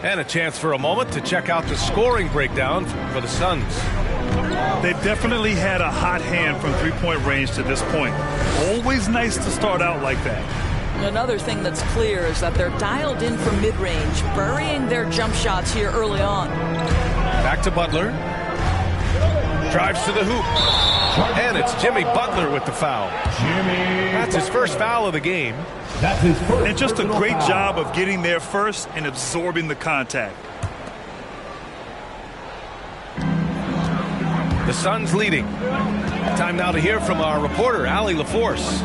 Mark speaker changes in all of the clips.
Speaker 1: And a chance for a moment to check out the scoring breakdown for the Suns.
Speaker 2: They've definitely had a hot hand from three-point range to this point. Always nice to start out like that.
Speaker 3: Another thing that's clear is that they're dialed in from mid-range, burying their jump shots here early on.
Speaker 1: Back to Butler. Drives to the hoop. And it's Jimmy Butler with the foul. That's his first foul of the game.
Speaker 2: That's his first. And just a great job of getting there first and absorbing the contact.
Speaker 1: The Suns leading. Time now to hear from our reporter, Allie LaForce.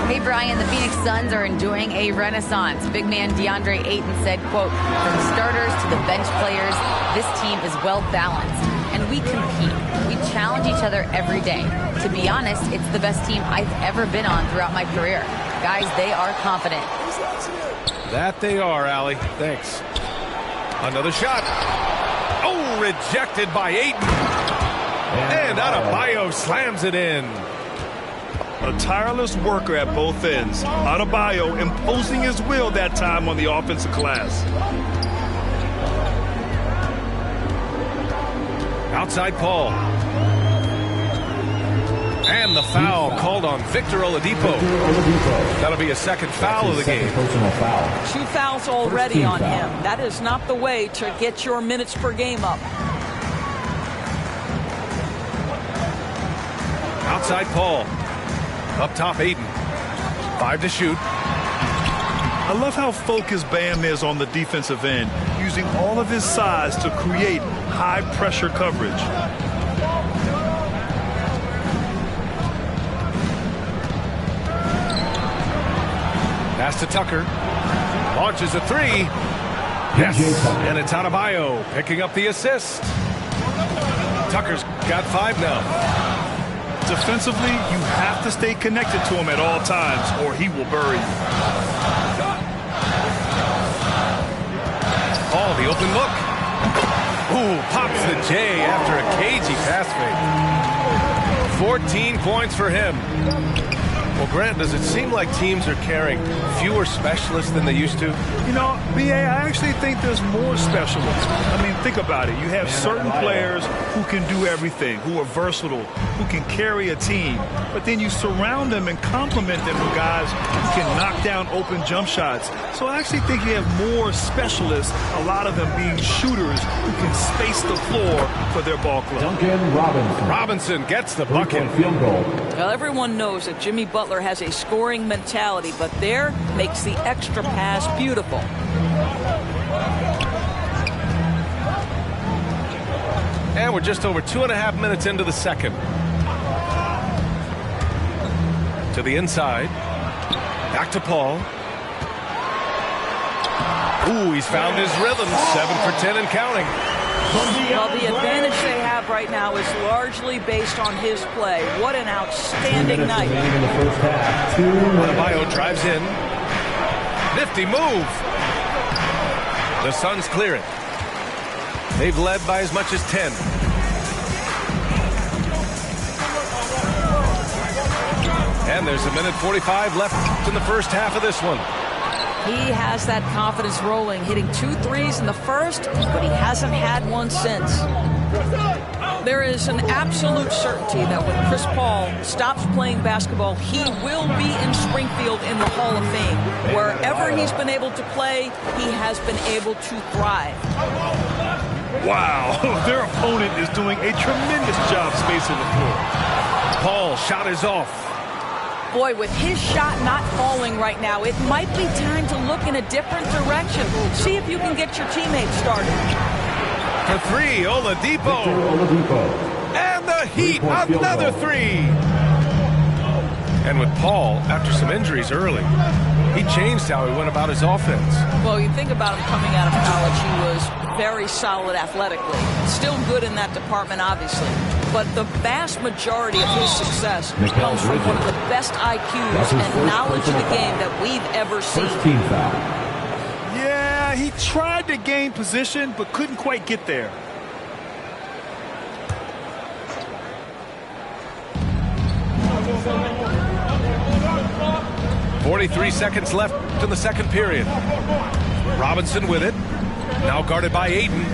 Speaker 4: Hey, Brian, the Phoenix Suns are enjoying a renaissance. Big man DeAndre Ayton said, quote, from starters to the bench players, this team is well balanced. And we compete. We challenge each other every day. To be honest, it's the best team I've ever been on throughout my career. Guys, they are confident.
Speaker 1: That they are, Allie. Thanks. Another shot. Oh, rejected by Ayton. And Adebayo slams it in.
Speaker 2: A tireless worker at both ends. Adebayo imposing his will that time on the offensive glass.
Speaker 1: Outside Paul. And the foul called on Victor Oladipo. That'll be a second foul of the game.
Speaker 3: 2 fouls already on him. That is not the way to get your minutes per game up.
Speaker 1: Outside Paul. Up top Ayton. 5 to shoot.
Speaker 2: I love how focused Bam is on the defensive end, using all of his size to create high-pressure coverage.
Speaker 1: Pass to Tucker. Launches a 3. Yes. And it's Adebayo picking up the assist. Tucker's got 5 now.
Speaker 2: Defensively, you have to stay connected to him at all times, or he will bury you.
Speaker 1: Oh, the open look. Ooh, pops the J after a cagey pass fake. 14 points for him. Well, Grant, does it seem like teams are carrying fewer specialists than they used to?
Speaker 2: You know, B.A., I actually think there's more specialists. I mean, think about it. You have certain players who can do everything, who are versatile, who can carry a team. But then you surround them and complement them with guys who can knock down open jump shots. So I actually think you have more specialists, a lot of them being shooters who can space the floor for their ball club.
Speaker 5: Duncan Robinson.
Speaker 1: Robinson gets the bucket.
Speaker 5: Field goal.
Speaker 3: Well, everyone knows that Jimmy Butler has a scoring mentality, but there makes the extra pass beautiful.
Speaker 1: And we're just over 2.5 minutes into the second. To the inside. Back to Paul. Ooh, he's found his rhythm. 7 for 10 and counting.
Speaker 3: Well, the advantage they have right now is largely based on his play. What an outstanding night.
Speaker 5: In the first half.
Speaker 1: Adebayo drives in. Nifty move. The Suns clear it. They've led by as much as 10. And there's 1:45 left in the first half of this one.
Speaker 3: He has that confidence rolling, hitting 2 threes in the first, but he hasn't had one since. There is an absolute certainty that when Chris Paul stops playing basketball, he will be in Springfield in the Hall of Fame. Wherever he's been able to play, he has been able to thrive.
Speaker 2: Wow, their opponent is doing a tremendous job spacing the floor.
Speaker 1: Paul shot is off.
Speaker 3: Boy, with his shot not falling right now, it might be time to look in a different direction. See if you can get your teammates started.
Speaker 1: For 3, Oladipo. And the Heat, another 3. And with Paul, after some injuries early, he changed how he went about his offense.
Speaker 3: Well, you think about him coming out of college, he was very solid athletically. Still good in that department, obviously. But the vast majority of his success comes from one of the best IQs and knowledge of the game that we've ever seen.
Speaker 2: Yeah, he tried to gain position, but couldn't quite get there.
Speaker 1: .43 seconds left in the second period. Robinson with it. Now guarded by Aiden.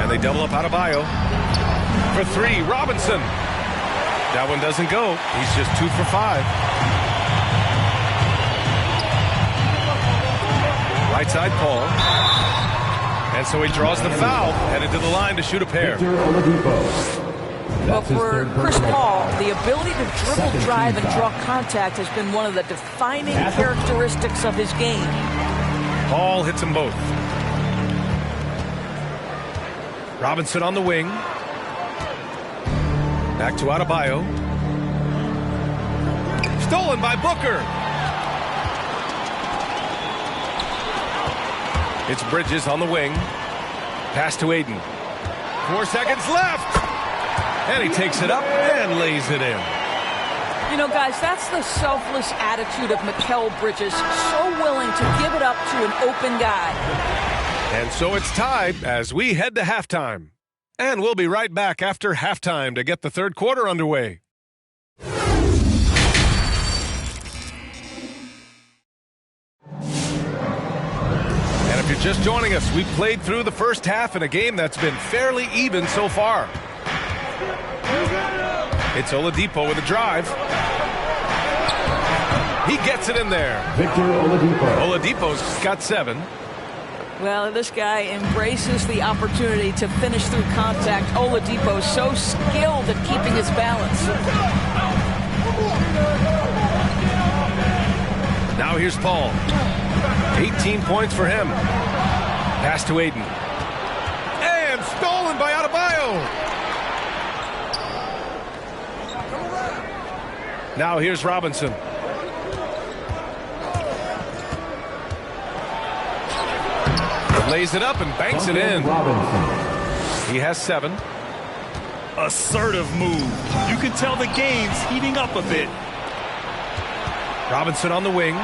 Speaker 1: And they double up Adebayo. For three, Robinson. That one doesn't go. He's just 2 for 5. Right side, Paul. And so he draws the foul, headed to the line to shoot a pair.
Speaker 3: Well, for Chris Paul, the ability to dribble, drive, and draw contact has been one of the defining characteristics of his game.
Speaker 1: Paul hits them both. Robinson on the wing. Back to Adebayo. Stolen by Booker. It's Bridges on the wing. Pass to Aiden. 4 seconds left. And he takes it up and lays it in.
Speaker 3: You know, guys, that's the selfless attitude of Mikal Bridges. So willing to give it up to an open guy.
Speaker 1: And so it's tied as we head to halftime. And we'll be right back after halftime to get the third quarter underway. And if you're just joining us, we played through the first half in a game that's been fairly even so far. It's Oladipo with a drive. He gets it in there.
Speaker 5: Victor Oladipo.
Speaker 1: Oladipo's got 7.
Speaker 3: Well, this guy embraces the opportunity to finish through contact. Oladipo so skilled at keeping his balance.
Speaker 1: Now here's Paul. 18 points for him. Pass to Aiden. And stolen by Adebayo. Now here's Robinson. Lays it up and banks it in.
Speaker 5: Robinson.
Speaker 1: He has 7.
Speaker 2: Assertive move. You can tell the game's heating up a bit.
Speaker 1: Robinson on the wing.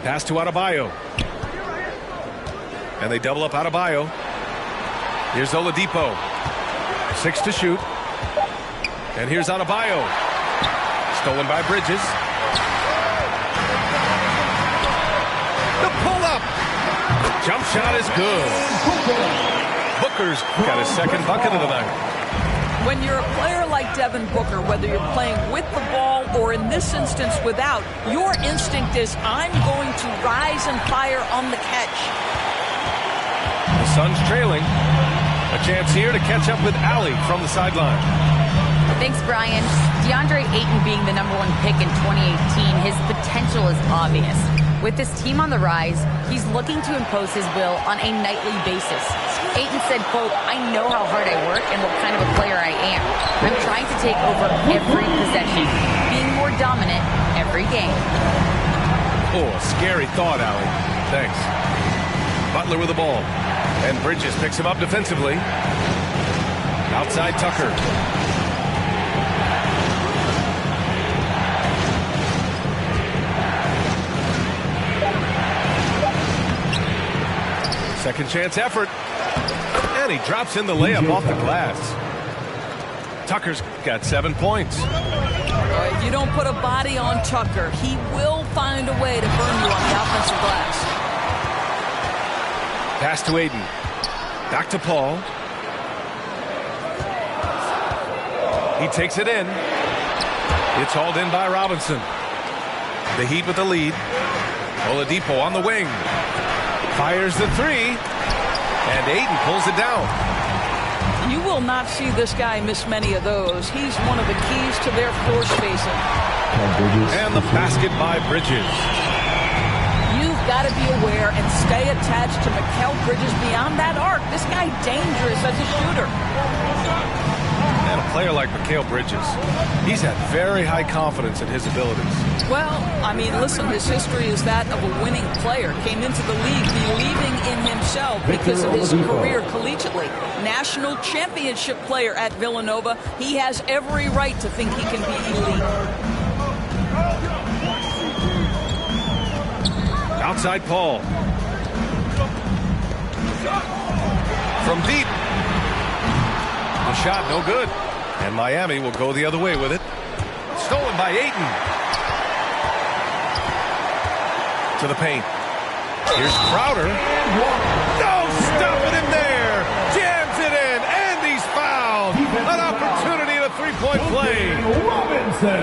Speaker 1: Pass to Adebayo. And they double up Adebayo. Here's Oladipo. 6 to shoot. And here's Adebayo. Stolen by Bridges. The pull-up. Jump shot is good. Booker's got his second bucket of the night.
Speaker 3: When you're a player like Devin Booker, whether you're playing with the ball or in this instance without, your instinct is, I'm going to rise and fire on the catch.
Speaker 1: The Suns trailing. A chance here to catch up with Allie from the sideline.
Speaker 4: Thanks, Brian. DeAndre Ayton being the #1 pick in 2018, his potential is obvious. With this team on the rise, he's looking to impose his will on a nightly basis. Ayton said, quote, I know how hard I work and what kind of a player I am. I'm trying to take over every possession, being more dominant every game.
Speaker 1: Oh, a scary thought, Allie. Thanks. Butler with the ball. And Bridges picks him up defensively. Outside Tucker. Second chance effort. And he drops in the layup off the glass. Tucker's got 7 points.
Speaker 3: If you don't put a body on Tucker, he will find a way to burn you on the offensive glass.
Speaker 1: Pass to Aiden. Back to Paul. He takes it in. It's hauled in by Robinson. The Heat with the lead. Oladipo on the wing. Fires the 3. And Aiden pulls it down.
Speaker 3: You will not see this guy miss many of those. He's one of the keys to their floor spacing.
Speaker 1: And the basket by Bridges.
Speaker 3: You've got to be aware and stay attached to Mikal Bridges beyond that arc. This guy dangerous as a shooter.
Speaker 1: And a player like Mikal Bridges, he's had very high confidence in his abilities.
Speaker 3: Well, I mean, listen, his history is that of a winning player. Came into the league believing in himself because of his career collegiately. National championship player at Villanova. He has every right to think he can be elite.
Speaker 1: Outside Paul. From deep. The shot no good. And Miami will go the other way with it. Stolen by by Ayton. To the paint. Here's Crowder. No, stopping him there. Jams it in, and he's fouled. An opportunity at a three-point play.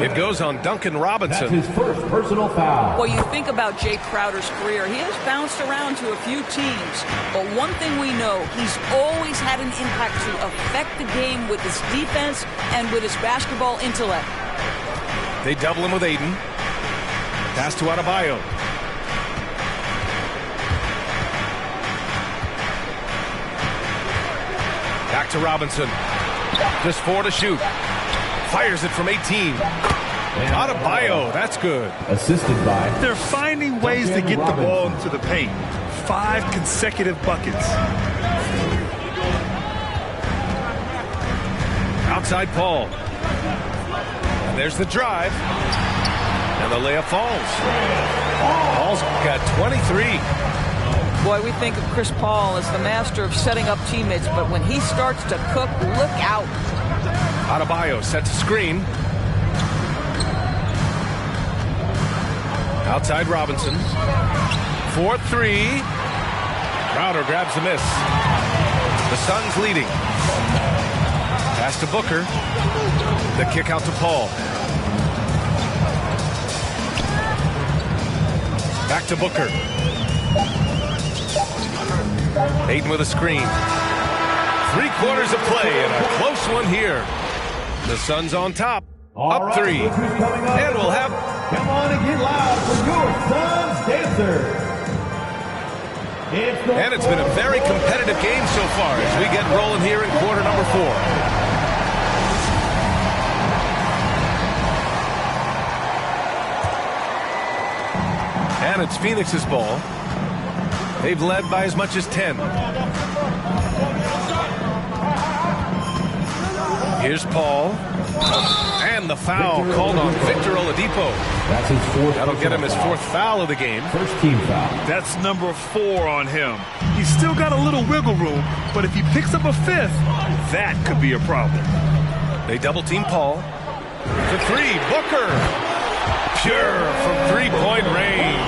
Speaker 1: It goes on Duncan Robinson.
Speaker 5: That's his first personal foul.
Speaker 3: Well, you think about Jay Crowder's career. He has bounced around to a few teams. But one thing we know, he's always had an impact to affect the game with his defense and with his basketball intellect.
Speaker 1: They double him with Ayton. Pass to Adebayo. Back to Robinson. Just 4 to shoot. Fires it from 18. Adebayo, that's good.
Speaker 5: Assisted by.
Speaker 2: They're finding ways to get the ball into the paint. 5 consecutive buckets.
Speaker 1: Outside Paul. And there's the drive. And the layup falls. Paul's got 23.
Speaker 3: Boy, we think of Chris Paul as the master of setting up teammates, but when he starts to cook, look out.
Speaker 1: Adebayo sets a screen. Outside Robinson. 4-3. Crowder grabs the miss. The Suns leading. Pass to Booker. The kick out to Paul. Back to Booker. Ayton with a screen. 3 quarters of play and a close one here. The Suns on top. Up 3. And we'll have...
Speaker 5: Come on and get loud for your Suns dancer.
Speaker 1: And it's been a very competitive game so far as we get rolling here in quarter number 4. And it's Phoenix's ball. They've led by as much as 10. Here's Paul. And the foul called on Victor Oladipo.
Speaker 5: That's his 4th.
Speaker 1: That'll get him his 4th foul of the game.
Speaker 5: First team foul.
Speaker 2: That's number 4 on him. He's still got a little wiggle room, but if he picks up a 5th, that could be a problem.
Speaker 1: They double team Paul. To 3, Booker. Pure from 3-point range.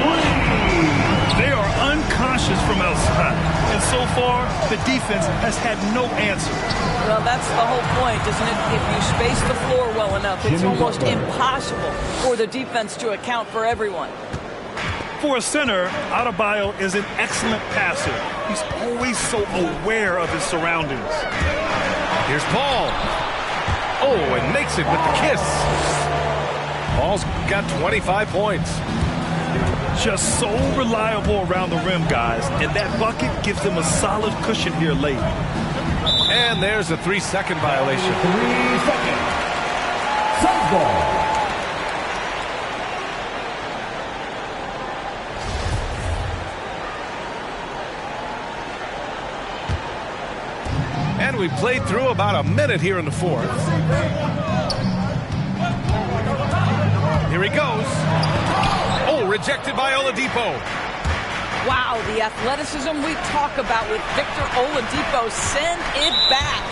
Speaker 2: They are unconscious from outside, and so far, the defense has had no answer.
Speaker 3: Well, that's the whole point, isn't it? If you space the floor well enough, it's almost impossible for the defense to account for everyone.
Speaker 2: For a center, Adebayo is an excellent passer. He's always so aware of his surroundings.
Speaker 1: Here's Paul. Oh, and makes it with the kiss. Paul's got 25 points.
Speaker 2: Just so reliable around the rim, guys, and that bucket gives them a solid cushion here late.
Speaker 1: And there's a 3-second violation.
Speaker 5: 3 seconds. Suns ball.
Speaker 1: And we played through about a minute here in the 4th. Here he goes. Oh, rejected by Oladipo.
Speaker 3: Wow, the athleticism we talk about with Victor Oladipo. Send it back.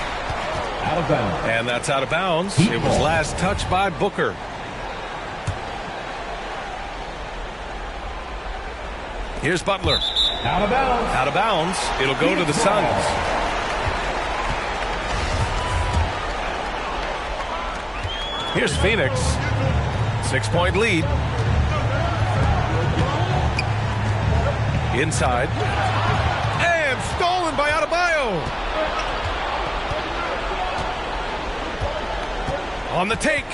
Speaker 5: Out of bounds.
Speaker 1: And that's out of bounds. It was last touched by Booker. Here's Butler.
Speaker 5: Out of bounds.
Speaker 1: Out of bounds. It'll go to the Suns. Here's Phoenix. 6-point lead. Inside. And stolen by Adebayo. On the take.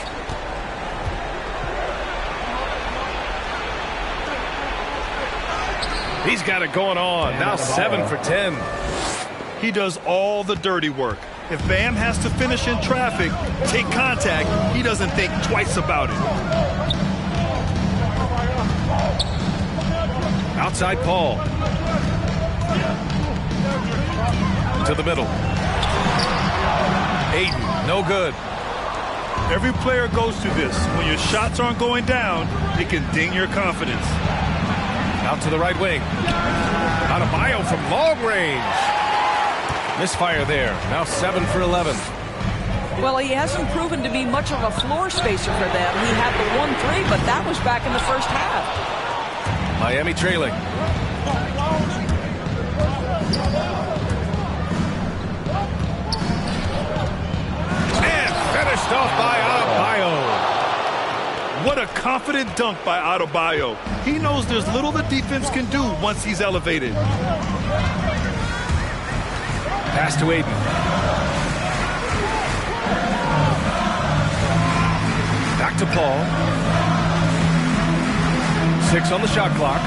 Speaker 1: He's got it going on. Now 7 for 10.
Speaker 2: He does all the dirty work. If Bam has to finish in traffic, take contact, he doesn't think twice about it.
Speaker 1: Outside Paul. To the middle. Ayton, no good.
Speaker 2: Every player goes through this. When your shots aren't going down, it can ding your confidence.
Speaker 1: Out to the right wing. Adebayo from long range. Misfire there. Now 7 for 11.
Speaker 3: Well, he hasn't proven to be much of a floor spacer for them. He had the 1-3, but that was back in the first half.
Speaker 1: Miami trailing. And finished off by Adebayo.
Speaker 2: What a confident dunk by Adebayo. He knows there's little the defense can do once he's elevated.
Speaker 1: Pass to Aiden. Back to Paul. 6 on the shot clock.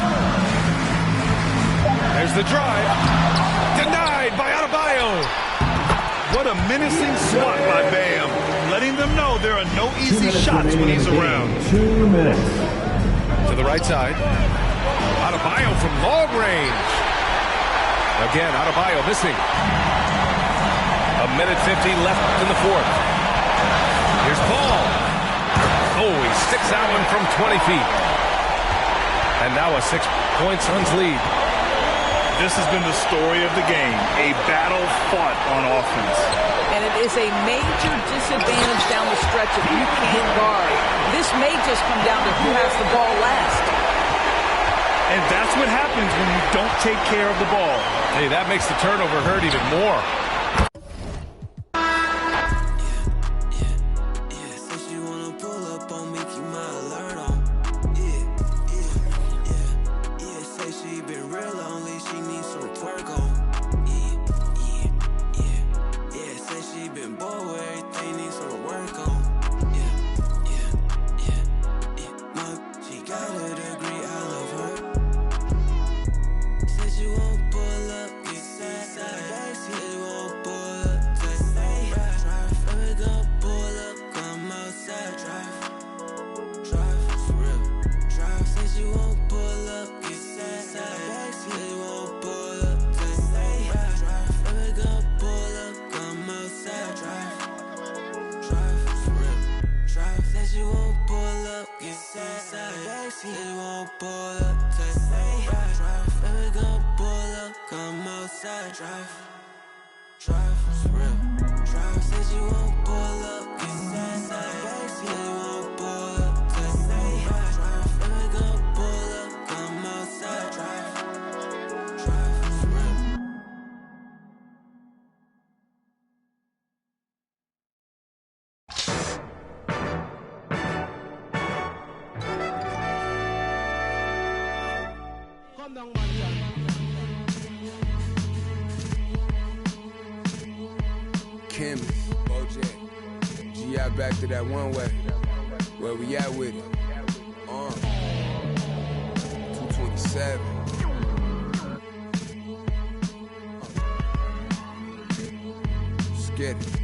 Speaker 1: There's the drive. Denied by Adebayo.
Speaker 2: What a menacing swat by Bam. Letting them know there are no easy shots when he's around.
Speaker 5: 2 minutes.
Speaker 1: To the right side. Adebayo from long range. Again, Adebayo missing. 1:50 left in the fourth. Here's Paul. Oh, he sticks that one from 20 feet. And now a 6-point Suns lead.
Speaker 2: This has been the story of the game. A battle fought on offense.
Speaker 3: And it is a major disadvantage down the stretch if you can't guard. This may just come down to who has the ball last.
Speaker 2: And that's what happens when you don't take care of the ball.
Speaker 1: Hey, that makes the turnover hurt even more.
Speaker 6: Back to that one way. Where we at with it? 227. Let's get it.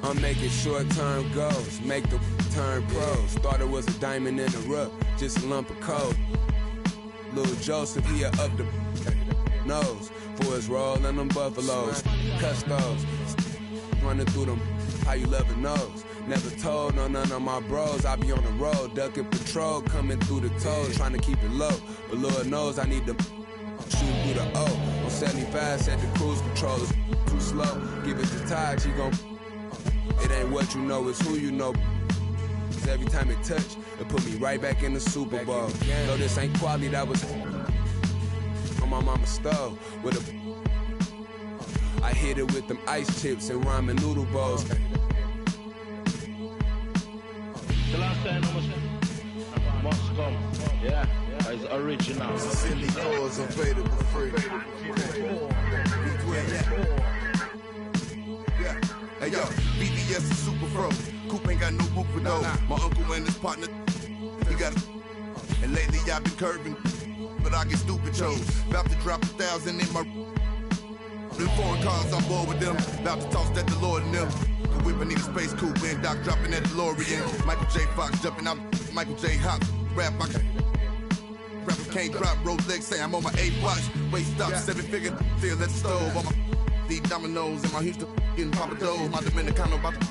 Speaker 6: I'm making short-term goals, make the turn pros. Thought it was a diamond in the rough, just a lump of coal. Little Joseph, he up the nose for his roll and them buffaloes. Custos. Running through them, how you love it knows. Never told none of my bros, I be on the road, ducking patrol, coming through the toes, trying to keep it low. But Lord knows I need to shoot through the O. On 75, set the cruise control is too slow. Give it to Todd, she gon' it ain't what you know, it's who you know. Cause every time it touch, it put me right back in the Super Bowl. Though this ain't quality, that was on my mama's stove with a I hit it with them ice chips and ramen noodle bowls.
Speaker 7: The last time I must come. Yeah, it's original.
Speaker 6: Silly cause available free.
Speaker 8: Yeah. Hey yo, BDS is super pro. Coop ain't got no roof for those. My uncle and his partner, he got a. And lately I've been curving, but I get stupid chose. About to drop 1,000 in my. Them foreign cars, I'm bored with them. About to toss that DeLorean in them. The whip, I need a space coupe and Doc dropping that DeLorean. Michael J. Fox jumping out. Michael J. Hop. Rapper can't drop. Rolex say I'm on my 8th watch. Waist stop, 7-figure. Still at the stove. On my deep dominoes and my Houston getting Papa Doe. My Dominicano about to.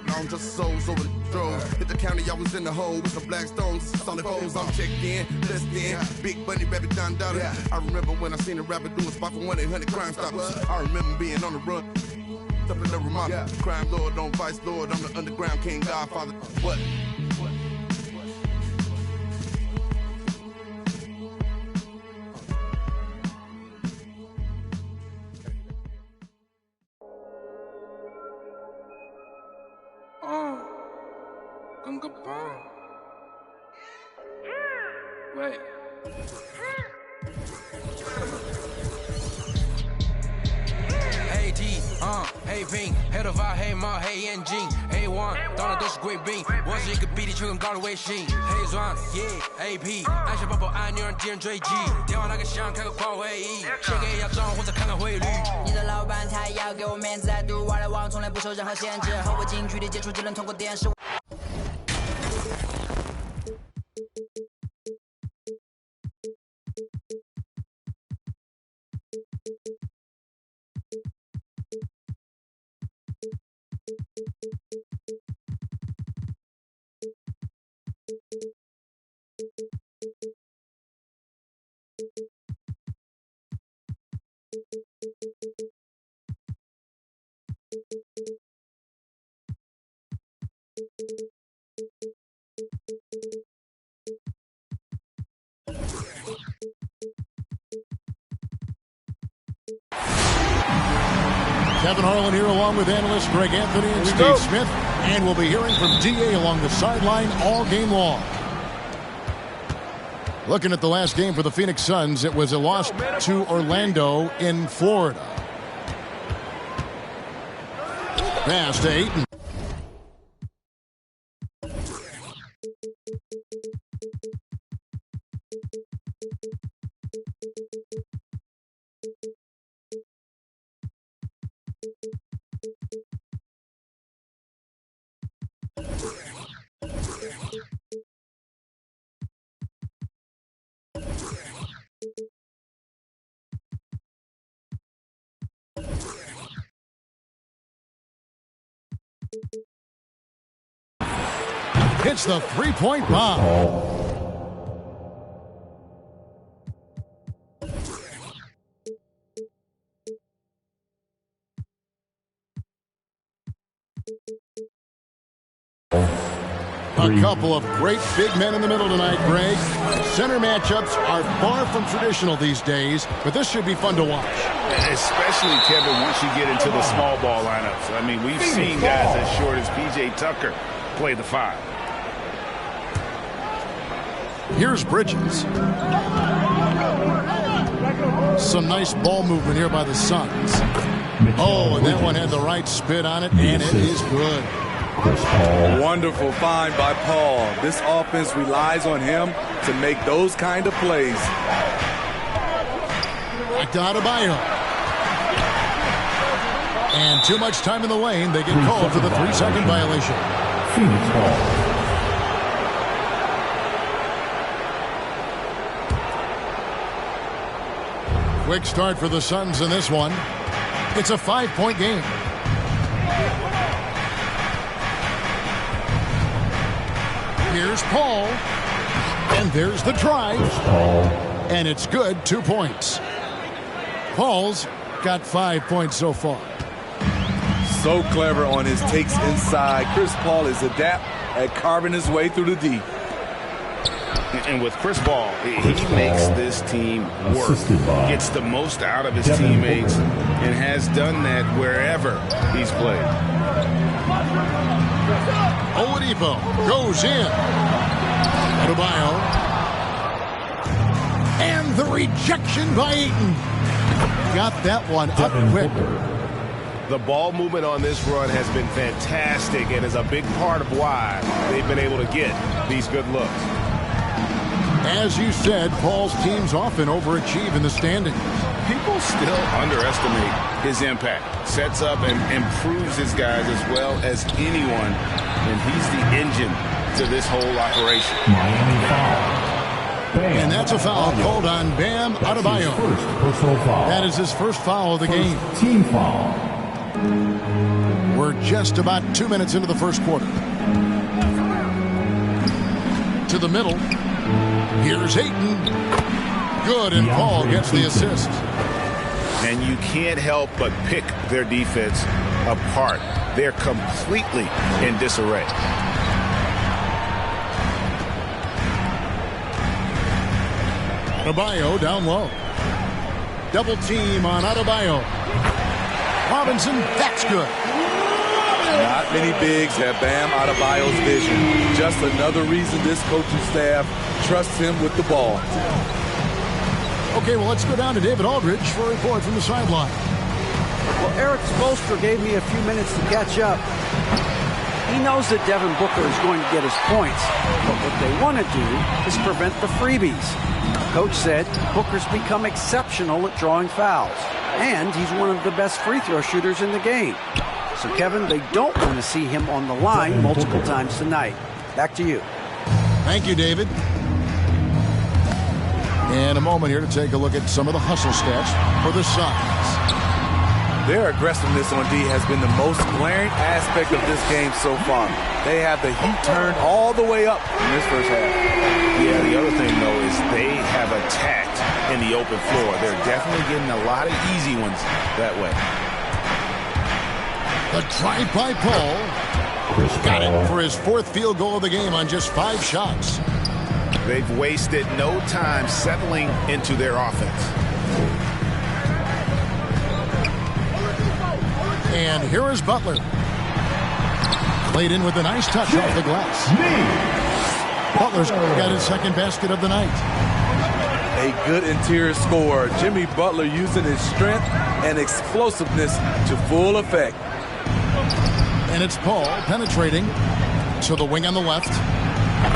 Speaker 8: I'm just souls over the drove. Hit the county, I was in the hole with some black stones, solid foes. I'm checked in, blessed in. Big Bunny, Rabbit, Don Dollar. I remember when I seen a rapper do a spot for 1-800 Crime Stoppers. I remember being on the run. Up in the Ramada. Crime lord on vice lord. I'm the underground king godfather. What?
Speaker 6: Gunga bomb. Wait. Hey G, hey Ping, head of our hey Ma, hey NG, hey One， 当然都是贵宾，我是一个比你却更高的微信。嘿Zwan， yeah AP， 按下抱抱按钮让敌人追击，电话那个响开个跨会议，先给要账或者看看汇率。你的老板他要给我面子，在度外来网从来不受任何限制，和我近距离接触只能通过电视。
Speaker 9: Kevin Harlan here along with analysts Greg Anthony and Steve Smith. And we'll be hearing from D.A. along the sideline all game long. Looking at the last game for the Phoenix Suns, it was a loss to Orlando in Florida. Pass to Ayton. Hits the three-point bomb. A couple of great big men in the middle tonight, Greg. Center matchups are far from traditional these days, but this should be fun to watch.
Speaker 2: Especially, Kevin, once you get into the small ball lineups. I mean, we've seen guys as short as P.J. Tucker play the 5.
Speaker 9: Here's Bridges. Some nice ball movement here by the Suns. Oh, and that one had the right spin on it, and it is good.
Speaker 10: Wonderful find by Paul. This offense relies on him to make those kind of plays.
Speaker 9: Back to Adebayo. And too much time in the lane. They get called for the 3-second violation. Phoenix ball. Quick start for the Suns in this one. It's a 5-point game. Here's Paul. And there's the drive. And it's good. 2 points. Paul's got 5 points so far.
Speaker 10: So clever on his takes inside. Chris Paul is adept at carving his way through the D.
Speaker 2: And with Chris Paul, he makes this team work. Gets the most out of his teammates and has done that wherever he's played.
Speaker 9: Oladipo goes in. Adebayo. And the rejection by Ayton. Got that one up quick.
Speaker 1: The ball movement on this run has been fantastic and is a big part of why they've been able to get these good looks.
Speaker 9: As you said, Paul's teams often overachieve in the standings.
Speaker 2: People still underestimate his impact. Sets up and improves his guys as well as anyone, and he's the engine to this whole operation.
Speaker 9: Miami foul. And that's a foul called on Bam Adebayo. That is his first foul of the game.
Speaker 5: Team foul.
Speaker 9: We're just about 2 minutes into the first quarter. To the middle. Here's Ayton. Good, and Paul gets the assist.
Speaker 2: And you can't help but pick their defense
Speaker 11: apart. They're completely in disarray.
Speaker 9: Adebayo down low. Double team on Adebayo. Robinson, that's good.
Speaker 10: Not many bigs have Bam Adebayo's vision. Just another reason this coaching staff trusts him with the ball.
Speaker 9: Okay, well, let's go down to David Aldridge for a report from the sideline.
Speaker 12: Well, Eric Spoelstra gave me a few minutes to catch up. He knows that Devin Booker is going to get his points, but what they want to do is prevent the freebies. Coach said Booker's become exceptional at drawing fouls, and he's one of the best free throw shooters in the game. So, Kevin, they don't want to see him on the line multiple times tonight. Back to you.
Speaker 9: Thank you, David. And a moment here to take a look at some of the hustle stats for the Suns.
Speaker 10: Their aggressiveness on D has been the most glaring aspect of this game so far. They have the heat turned all the way up in this first half.
Speaker 11: Yeah, the other thing, though, is they have attacked in the open floor. They're definitely getting a lot of easy ones that way.
Speaker 9: The drive by Paul. Got it for his fourth field goal of the game on just 5 shots.
Speaker 11: They've wasted no time settling into their offense.
Speaker 9: And here is Butler. Played in with a nice touch off the glass. Butler's got his second basket of the night.
Speaker 10: A good interior scorer. Jimmy Butler using his strength and explosiveness to full effect.
Speaker 9: And it's Paul penetrating to the wing on the left.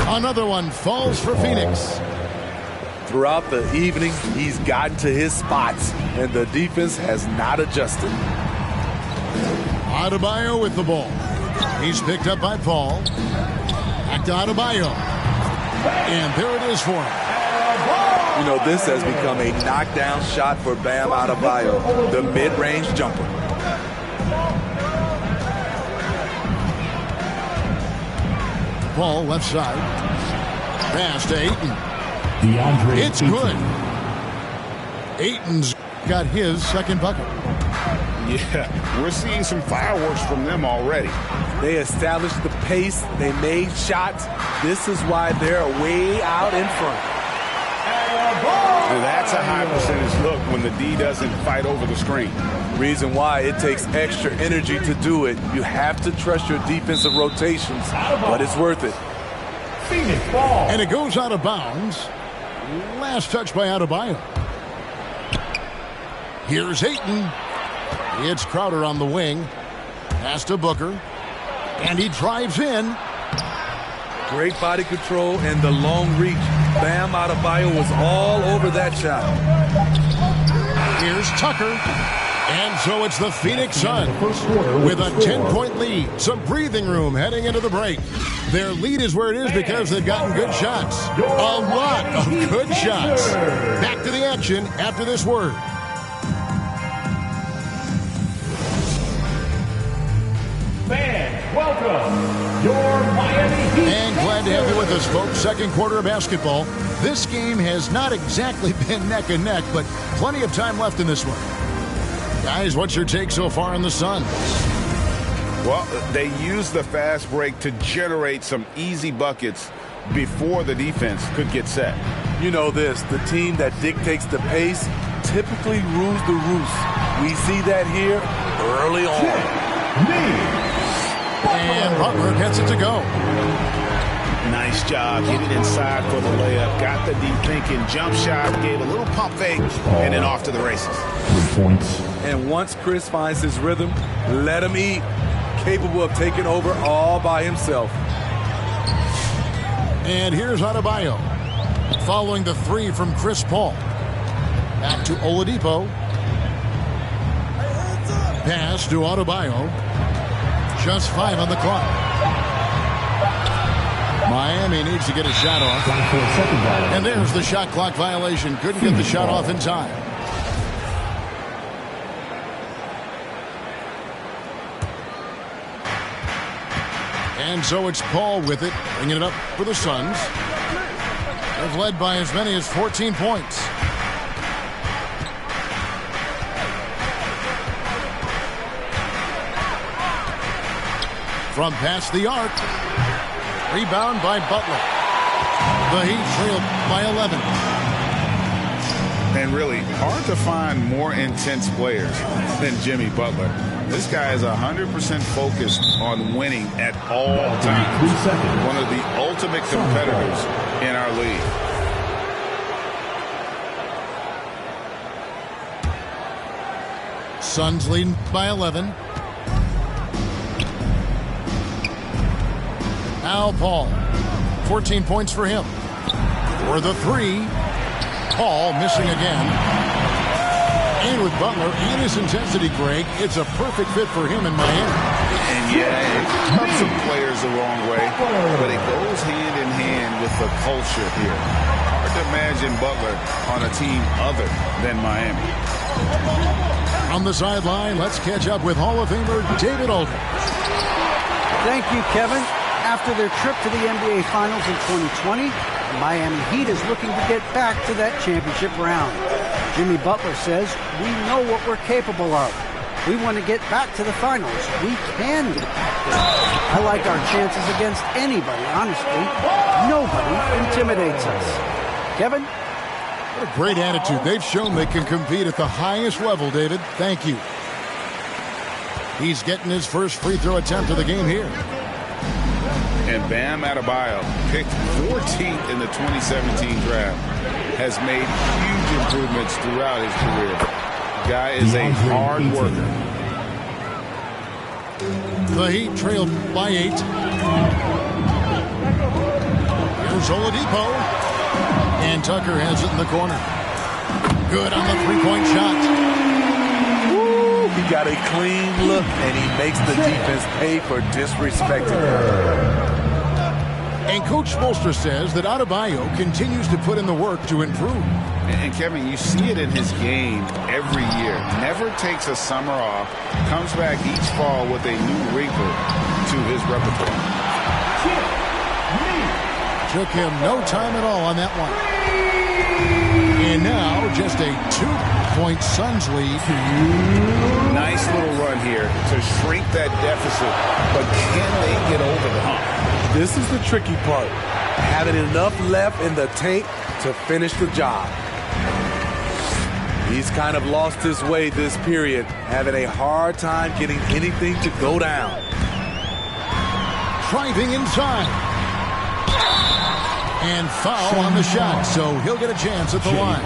Speaker 9: Another one falls for Phoenix.
Speaker 10: Throughout the evening, he's gotten to his spots, and the defense has not adjusted.
Speaker 9: Adebayo with the ball. He's picked up by Paul. Back to Adebayo. And there it is for him.
Speaker 10: You know, this has become a knockdown shot for Bam Adebayo, the mid-range jumper.
Speaker 9: Paul left side. Pass to Ayton. It's good. Ayton's got his second bucket.
Speaker 11: Yeah, we're seeing some fireworks from them already.
Speaker 10: They established the pace. They made shots. This is why they're way out in front.
Speaker 11: That's a high percentage look when the D doesn't fight over the screen.
Speaker 10: Reason why it takes extra energy to do it. You have to trust your defensive rotations, but it's worth it.
Speaker 9: And it goes out of bounds. Last touch by Adebayo. Here's Ayton. It's Crowder on the wing. Pass to Booker. And he drives in.
Speaker 10: Great body control and the long reach. Bam Adebayo was all over that shot.
Speaker 9: Here's Tucker. And so it's the Phoenix Suns with a 10-point lead. Some breathing room heading into the break. Their lead is where it is because they've gotten good shots. A lot of good shots. Back to the action after this word.
Speaker 5: Fans, welcome your Miami Heat.
Speaker 9: And glad to have you with us, folks. Second quarter of basketball. This game has not exactly been neck and neck, but plenty of time left in this one. Guys, what's your take so far on the Suns?
Speaker 11: Well, they used the fast break to generate some easy buckets before the defense could get set.
Speaker 10: You know this, the team that dictates the pace typically rules the roost. We see that here early on.
Speaker 9: And Butler gets it to go.
Speaker 11: Nice job. Hit it inside for the layup. Got the deep thinking. Jump shot. Gave a little pump fake. And then off to the races.
Speaker 5: 3 points.
Speaker 10: And once Chris finds his rhythm, let him eat. Capable of taking over all by himself.
Speaker 9: And here's Adebayo. Following the three from Chris Paul. Back to Oladipo. Pass to Adebayo. Just 5 on the clock. Miami needs to get a shot off. And there's the shot clock violation. Couldn't get the shot off in time. And so it's Paul with it, bringing it up for the Suns. They've led by as many as 14 points. from past the arc. Rebound by Butler. The Heat trailed by 11.
Speaker 11: And really, hard to find more intense players than Jimmy Butler. This guy is 100% focused on winning at all times. One of the ultimate competitors in our league.
Speaker 9: Suns leading by 11. Now Paul. 14 points for him. For the three. Paul missing again. And with Butler and his intensity, Greg, it's a perfect fit for him in Miami.
Speaker 11: And yeah, it rubs some players the wrong way, but it goes hand in hand with the culture here. Hard to imagine Butler on a team other than Miami.
Speaker 9: On the sideline, let's catch up with Hall of Famer David Aldridge.
Speaker 12: Thank you, Kevin. After their trip to the NBA Finals in 2020, the Miami Heat is looking to get back to that championship round. Jimmy Butler says, we know what we're capable of. We want to get back to the finals. We can get back there. I like our chances against anybody, honestly. Nobody intimidates us. Kevin?
Speaker 9: What a great attitude. They've shown they can compete at the highest level, David. Thank you. He's getting his first free throw attempt of the game here.
Speaker 11: And Bam Adebayo, picked 14th in the 2017 draft, has made huge improvements throughout his career. Guy is a hard worker.
Speaker 9: The Heat trailed by 8. Here's Oladipo. And Tucker has it in the corner. Good on the three-point shot.
Speaker 10: Woo, he got a clean look, and he makes the defense pay for disrespecting him.
Speaker 9: And Coach Spoelstra says that Adebayo continues to put in the work to improve.
Speaker 11: And Kevin, you see it in his game every year. Never takes a summer off. Comes back each fall with a new wrinkle to his repertoire.
Speaker 9: Took him no time at all on that one. And now just a 2-point Suns lead.
Speaker 11: Nice little run here to shrink that deficit. But can they get over the hump?
Speaker 10: This is the tricky part. Having enough left in the tank to finish the job. He's kind of lost his way this period, having a hard time getting anything to go down.
Speaker 9: Driving inside. And foul on the shot, so he'll get a chance at the line.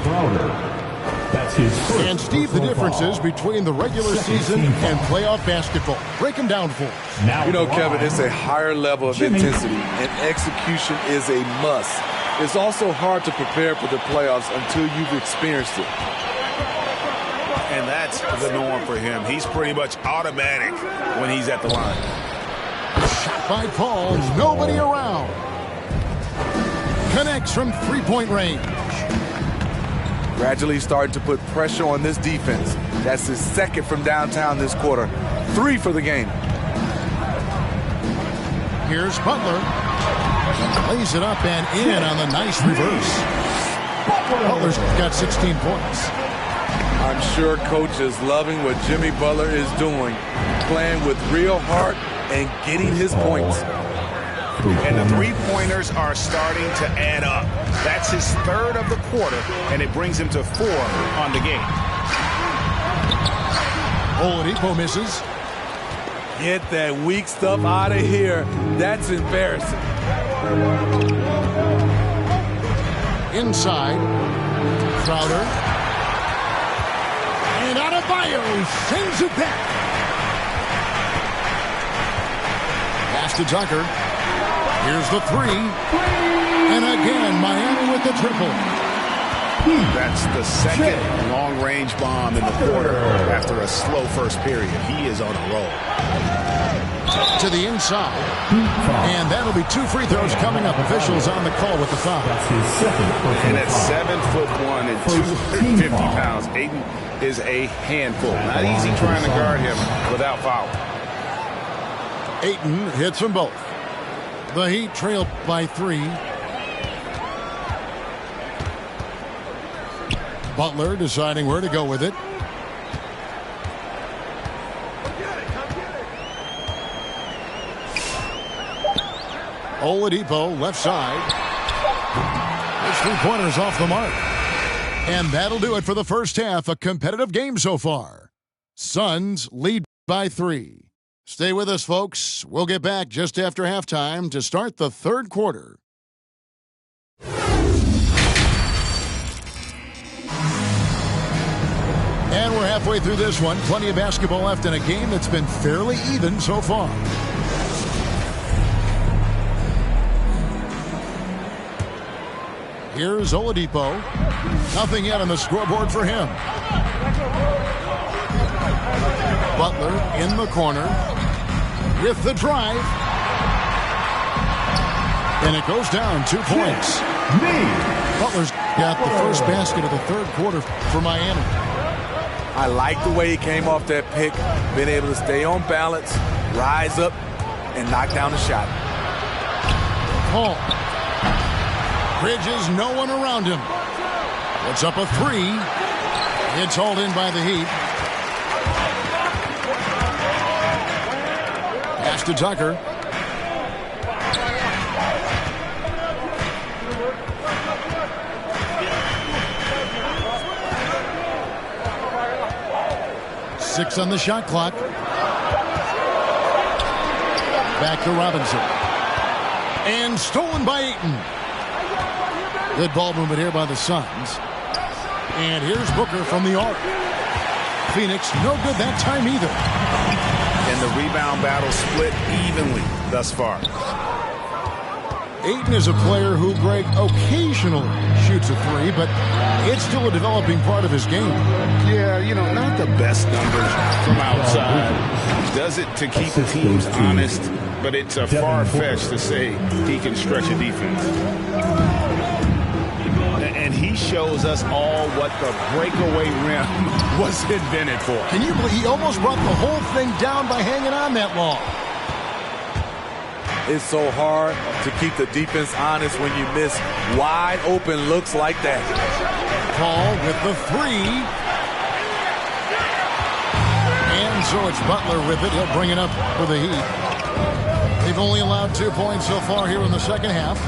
Speaker 9: And Steve, the differences between the regular season and playoff basketball. Break them down for us.
Speaker 10: You know, Kevin, it's a higher level of intensity, and execution is a must. It's also hard to prepare for the playoffs until you've experienced it.
Speaker 11: And that's the norm for him. He's pretty much automatic when he's at the line.
Speaker 9: Shot by Paul, nobody around. Connects from three-point range.
Speaker 10: Gradually starting to put pressure on this defense. That's his second from downtown this quarter. 3 for the game.
Speaker 9: Here's Butler. Lays it up and in on the nice reverse. Butler's got 16 points.
Speaker 10: I'm sure coach is loving what Jimmy Butler is doing. Playing with real heart and getting his points.
Speaker 11: And the three-pointers are starting to add up. That's his third of the quarter, and it brings him to 4 on the game.
Speaker 9: Oladipo misses.
Speaker 10: Get that weak stuff out of here. That's embarrassing.
Speaker 9: Inside. Crowder. And Adebayo sends it back. Pass to Tucker. Here's the 3. And again, Miami with the triple.
Speaker 11: That's the second long-range bomb in the quarter after a slow first period. He is on a roll.
Speaker 9: To the inside. And that'll be 2 free throws coming up. Officials on the call with the foul.
Speaker 11: And at 7'1" and 250 pounds, Ayton is a handful. Not easy trying to guard him without foul.
Speaker 9: Ayton hits from both. The Heat trailed by 3. Butler deciding where to go with it. Oladipo, left side. His three-pointer's off the mark. And that'll do it for the first half. A competitive game so far. Suns lead by 3. Stay with us, folks. We'll get back just after halftime to start the third quarter. And we're halfway through this one. Plenty of basketball left in a game that's been fairly even so far. Here's Oladipo. Nothing yet on the scoreboard for him. Butler in the corner with the drive. And it goes down 2 points. Butler's got the first basket of the third quarter for Miami.
Speaker 10: I like the way he came off that pick, been able to stay on balance, rise up, and knock down the shot.
Speaker 9: Paul. Bridges, no one around him. Puts up a 3. It's hauled in by the Heat. Pass to Tucker. Six on the shot clock. Back to Robinson. And stolen by Ayton. Good ball movement here by the Suns. And here's Booker from the arc. Phoenix, no good that time either.
Speaker 11: And the rebound battle split evenly thus far.
Speaker 9: Ayton is a player who, Greg, occasionally shoots a 3, but it's still a developing part of his game.
Speaker 11: Yeah, you know, not the best numbers from outside. Does it to keep teams honest, but it's a far-fetched to say he can stretch a defense. And he shows us all what the breakaway rim was invented for.
Speaker 9: Can you believe he almost brought the whole thing down by hanging on that long?
Speaker 10: It's so hard to keep the defense honest when you miss wide open looks like that.
Speaker 9: Paul with the 3. And so it's Butler with it. He'll bring it up for the Heat. They've only allowed 2 points so far here in the second half.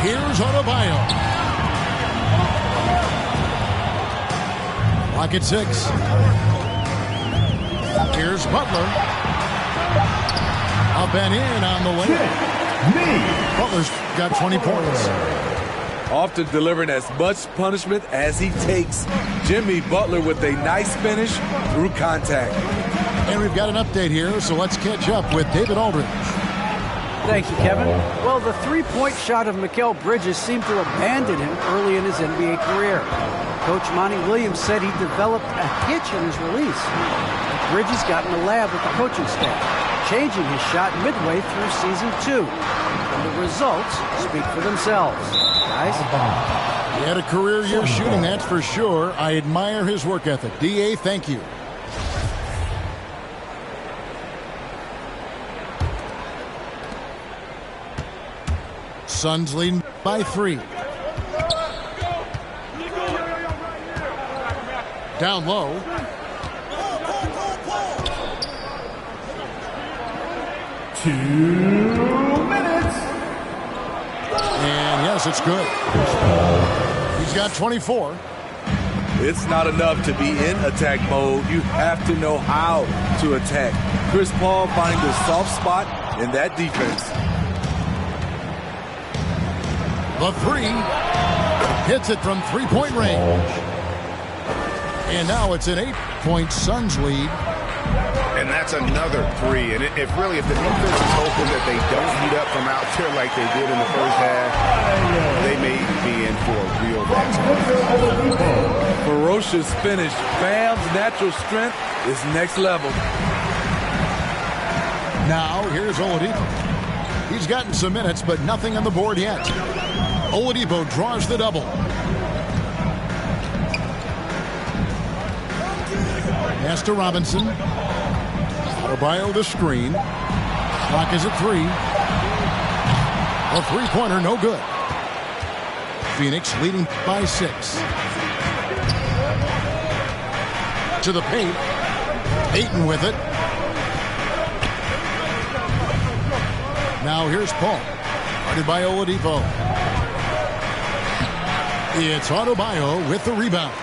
Speaker 9: Here's Adebayo. Clock at 6. Here's Butler. Up and in on the way. Butler's got 20 points.
Speaker 10: Often delivering as much punishment as he takes. Jimmy Butler with a nice finish through contact.
Speaker 9: And we've got an update here, so let's catch up with David Aldridge.
Speaker 12: Thank you, Kevin. Well, the three-point shot of Mikal Bridges seemed to abandon him early in his NBA career. Coach Monty Williams said he developed a hitch in his release. Bridges got in the lab with the coaching staff, changing his shot midway through season 2. And the results speak for themselves. Guys?
Speaker 9: He had a career year shooting, that's for sure. I admire his work ethic. D.A., thank you. Suns leading by 3. Down low. And yes, it's good. He's got 24.
Speaker 10: It's not enough to be in attack mode. You have to know how to attack. Chris Paul finding the soft spot in that defense.
Speaker 9: The 3 hits it from three-point range. And now it's an 8-point Suns lead.
Speaker 11: And that's another 3. And if the defense is hoping that they don't heat up from out there like they did in the first half, they may be in for a real bad.
Speaker 10: Ferocious finish. Bam's natural strength is next level.
Speaker 9: Now here's Oladipo. He's gotten some minutes, but nothing on the board yet. Oladipo draws the double. Pass to Robinson. Adebayo the screen. Clock is at 3. A three-pointer, no good. Phoenix leading by 6. To the paint. Ayton with it. Now here's Paul. Guarded by Oladipo. It's Adebayo with the rebound.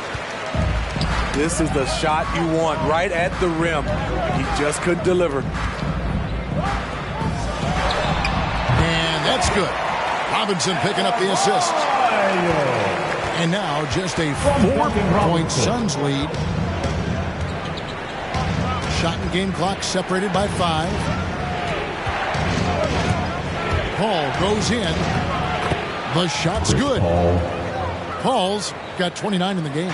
Speaker 10: This is the shot you want right at the rim. He just couldn't deliver.
Speaker 9: And that's good. Robinson picking up the assist. And now just a 4-point Suns lead. Shot and game clock separated by 5. Paul goes in. The shot's good. Paul's got 29 in the game.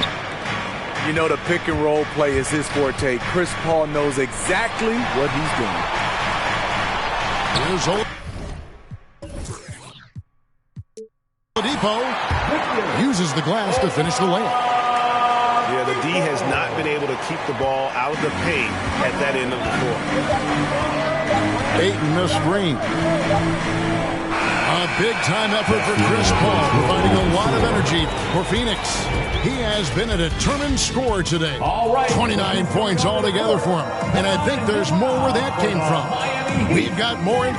Speaker 10: You know the pick and roll play is his forte. Chris Paul knows exactly what he's doing.
Speaker 9: Here's Oladipo. Uses the glass to finish the layup.
Speaker 1: Yeah, the D has not been able to keep the ball out of the paint at that end of the floor.
Speaker 9: Ayton the screen. A big-time effort for Chris Paul, providing a lot of energy for Phoenix. He has been a determined scorer today. 29 points altogether for him. And I think there's more where that came from. We've got more in...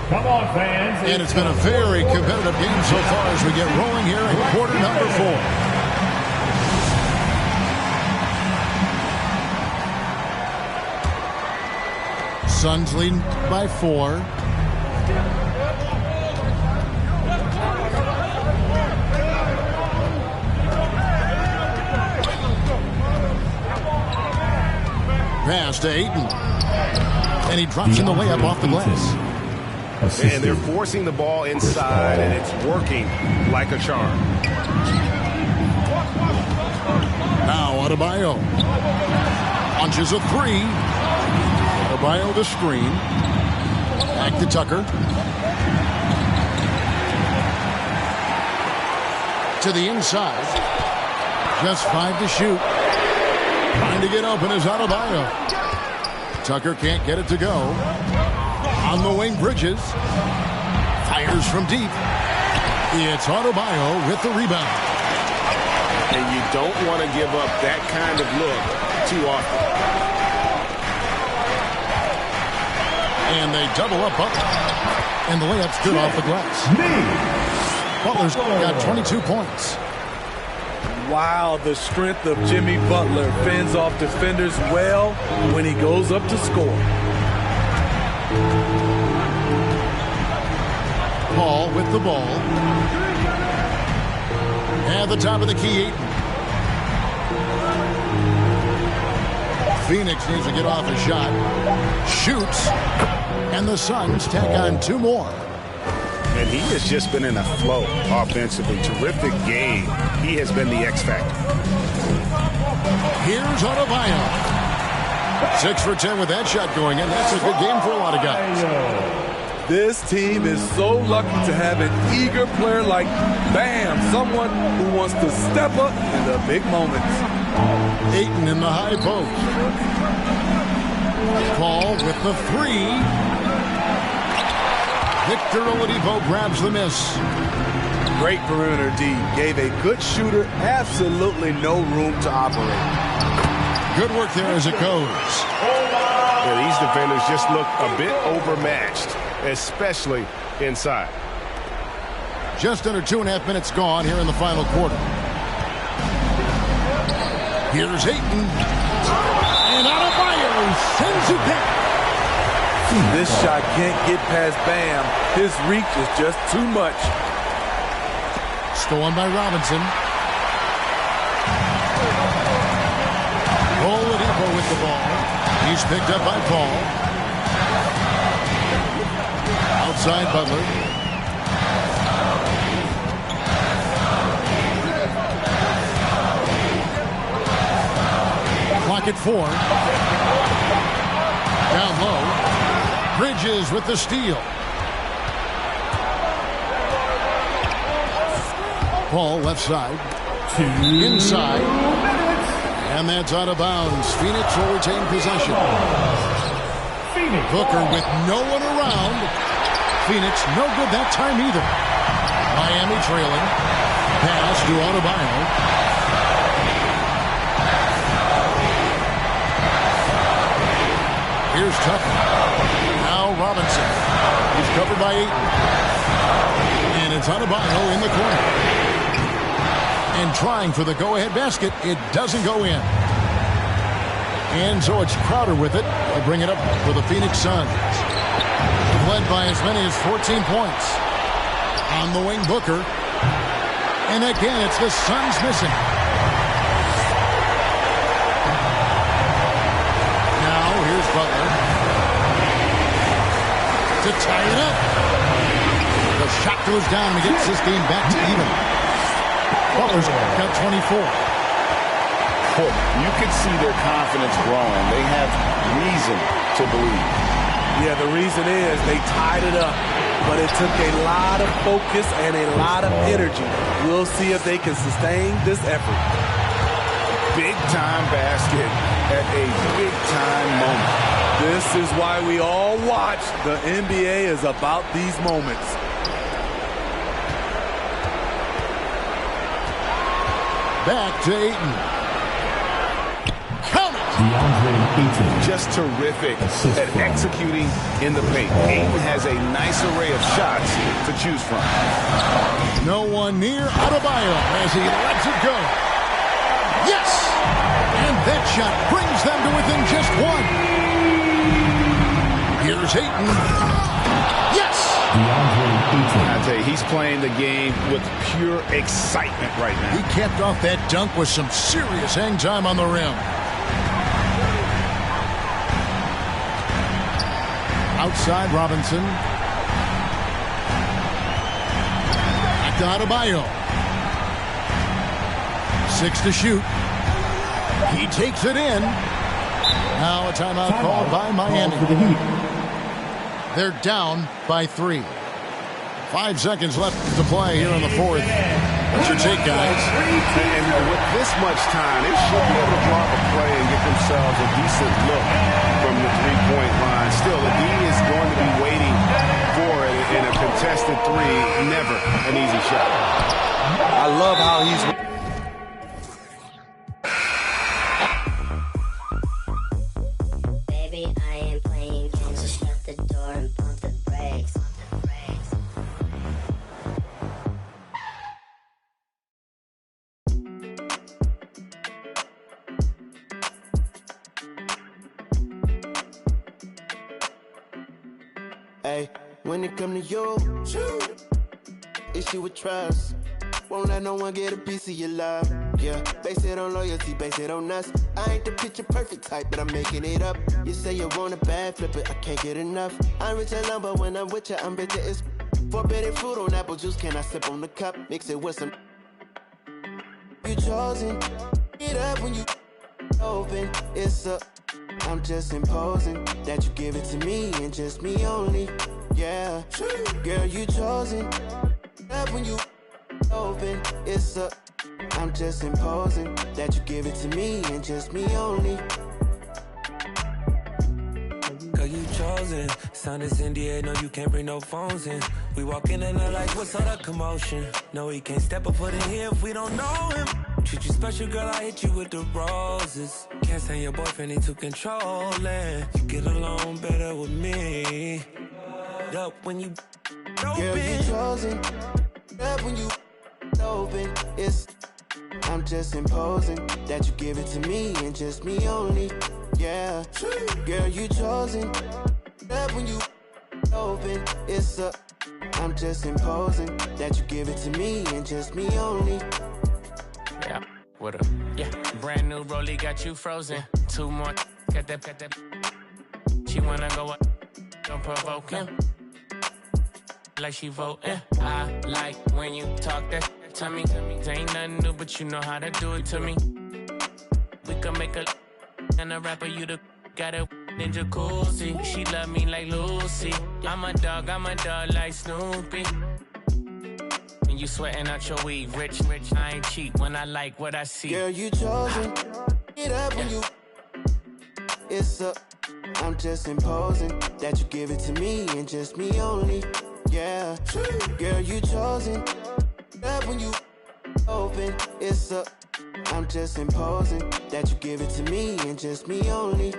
Speaker 5: Come on, fans.
Speaker 9: And it's been a very competitive game so far as we get rolling here in quarter number 4. Suns leading by 4. Pass to Ayton. And he drops in the layup off the glass.
Speaker 1: And they're forcing the ball inside, and it's working like a charm.
Speaker 9: Now Adebayo. Launches a 3. Adebayo the screen. Back to Tucker. To the inside. Just 5 to shoot. Trying to get open is Adebayo. Tucker can't get it to go. On the wing, Bridges. Fires from deep. It's Adebayo with the rebound.
Speaker 1: And you don't want to give up that kind of look too often.
Speaker 9: And they double up Butler. And the layup's good off the glass. Butler's got 22 points.
Speaker 10: Wow, the strength of Jimmy Butler fends off defenders well when he goes up to score.
Speaker 9: Paul with the ball. At the top of the key, Ayton. Phoenix needs to get off a shot. Shoots. And the Suns tack on 2 more.
Speaker 1: And he has just been in a flow offensively. Terrific game. He has been the X factor.
Speaker 9: Here's Adebayo. 6 for 10 with that shot going in. That's a good game for a lot of guys.
Speaker 10: This team is so lucky to have an eager player like Bam, someone who wants to step up in the big moments.
Speaker 9: Ayton in the high post. Paul with the 3. Victor Oladipo grabs the miss.
Speaker 10: Great perimeter D. Gave a good shooter absolutely no room to operate.
Speaker 9: Good work there as it goes.
Speaker 1: Yeah, these defenders just look a bit overmatched, especially inside.
Speaker 9: Just under 2.5 minutes gone here in the final quarter. Here's Ayton. And Adebayo sends it back.
Speaker 10: This shot can't get past Bam. His reach is just too much.
Speaker 9: Stolen by Robinson. Oladipo with the ball. He's picked up by Paul. Outside Butler. Clock at 4. Down low. Bridges with the steal. Paul left side. Inside. And that's out of bounds. Phoenix will retain possession. Booker with no one around. Phoenix no good that time either. Miami trailing. Pass to Adebayo. Here's Tucker. Now Robinson. He's covered by Ayton. And it's Adebayo in the corner. And trying for the go-ahead basket. It doesn't go in. And so it's Crowder with it. They'll bring it up for the Phoenix Suns. Led by as many as 14 points. On the wing, Booker. And again, it's the Suns missing. Now, here's Butler. To tie it up. The shot goes down and gets this game back to even. Butler's got 24.
Speaker 11: You can see their confidence growing. They have reason to believe.
Speaker 10: Yeah, the reason is they tied it up, but it took a lot of focus and a lot of energy. We'll see if they can sustain this effort.
Speaker 11: Big-time basket at a big-time moment.
Speaker 10: This is why we all watch. The NBA is about these moments.
Speaker 9: Back to Ayton.
Speaker 11: Just terrific at executing in the paint. Ayton has a nice array of shots to choose from.
Speaker 9: No one near Adebayo as he lets it go. Yes! And that shot brings them to within just one. Here's Ayton. Yes!
Speaker 11: I tell you, he's playing the game with pure excitement right now.
Speaker 9: He capped off that dunk with some serious hang time on the rim. Outside Robinson. Back to Adebayo. 6 to shoot. He takes it in. Now a timeout called by Miami. They're down by 3. 5 seconds left to play here in the fourth. What's your take, guys?
Speaker 11: And with this much time, they should be able to draw up a play and get themselves a decent look from the three-point line. Still, the D is going to be waiting for it in a contested three. Never an easy shot.
Speaker 10: I love how he's...
Speaker 13: Baby, I ain't playing games. Just shut the door and pump the brakes.
Speaker 14: Hey, when it come to you, issue with trust. Won't let no one get a piece of your love. Yeah, base it on loyalty, base it on us. I ain't the picture perfect type, but I'm making it up. You say you want a bad flip it, I can't get enough. I'm rich alone, but when I'm with you, I'm bitter as forbidden fruit on apple juice. Can I sip on the cup? Mix it with some. You chosen. It up when you open. It's up. I'm just imposing that you give it to me and just me only. Yeah, girl, you chosen. Up when you open, it's up. I'm just imposing that you give it to me and just me only.
Speaker 15: Girl, you chosen. Sound is in the air, no, you can't bring no phones in. We walk in and they're like, what's all that commotion? No, he can't step up foot in here if we don't know him. Treat you special, girl, I hit you with the roses. Can't stand your boyfriend, he too controlling. You get along better with me. Up when you open.
Speaker 14: Girl, you chosen. Up when you open. It's. I'm just imposing that you give it to me and just me only. Yeah, girl, you chosen. Up when you open. It's up. I'm just imposing that you give it to me and just me only.
Speaker 16: Yeah, what up? Yeah, brand new rollie got you frozen. 2 more, got that. She wanna go up, don't provoke him. Like she voting. I like when you talk that to me. Ain't nothing new, but you know how to do it to me. We can make a and a rapper, you the got a in jacuzzi. She love me like Lucy. I'm a dog like Snoopy. And you sweating out your weed, rich, I ain't cheap when I like what I see.
Speaker 14: Girl, you chosen. Get up when you. It's up. I'm just imposing that you give it to me and just me only. Yeah, girl, you chosen. Up when you open. It's up. I'm just imposing that you give it to me and just me only.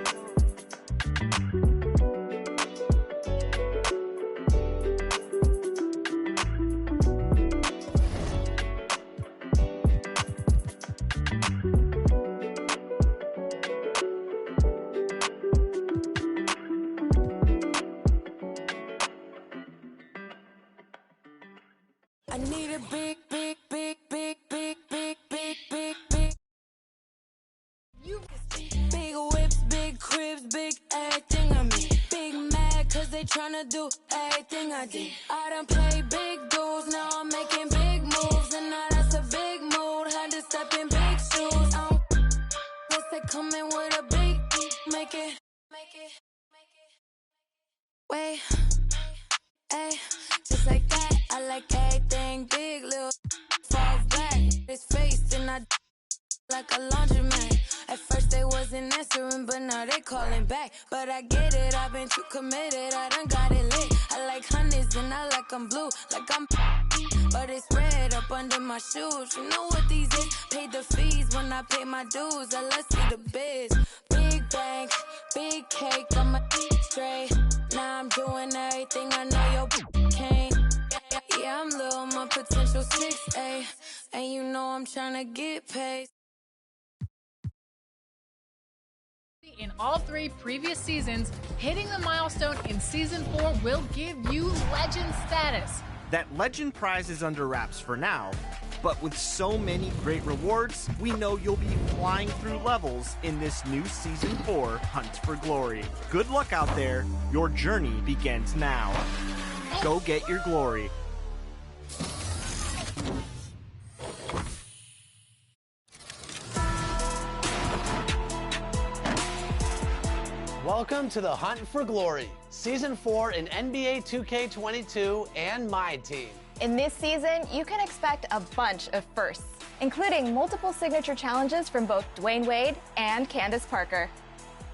Speaker 17: tryna do everything I did. I done paid big dues, now I'm making big moves. And now that's a big mood, had to step in big shoes. Guess they coming with a big, make it. Wait, ayy, just like that. I like everything big, little falls back. His face and I like a laundromat. At first they wasn't answering, but now they calling back. But I get it, I've been too committed, I done got it lit. I like hundreds and I like I'm blue, like I'm but it's red up under my shoes. You know what these is? Paid the fees when I pay my dues. Let's see the biz. Big bank, big cake, I'm a straight. Now I'm doing everything I know your can't. Yeah, I'm little, my potential 6A. And you know I'm tryna get paid.
Speaker 18: In all 3 previous seasons, hitting the milestone in Season 4 will give you legend status.
Speaker 19: That legend prize is under wraps for now, but with so many great rewards, we know you'll be flying through levels in this new Season 4 Hunt for Glory. Good luck out there. Your journey begins now. Go get your glory.
Speaker 20: Welcome to the Hunt for Glory, Season 4 in NBA 2K22 and My Team.
Speaker 21: In this season, you can expect a bunch of firsts, including multiple signature challenges from both Dwayne Wade and Candace Parker.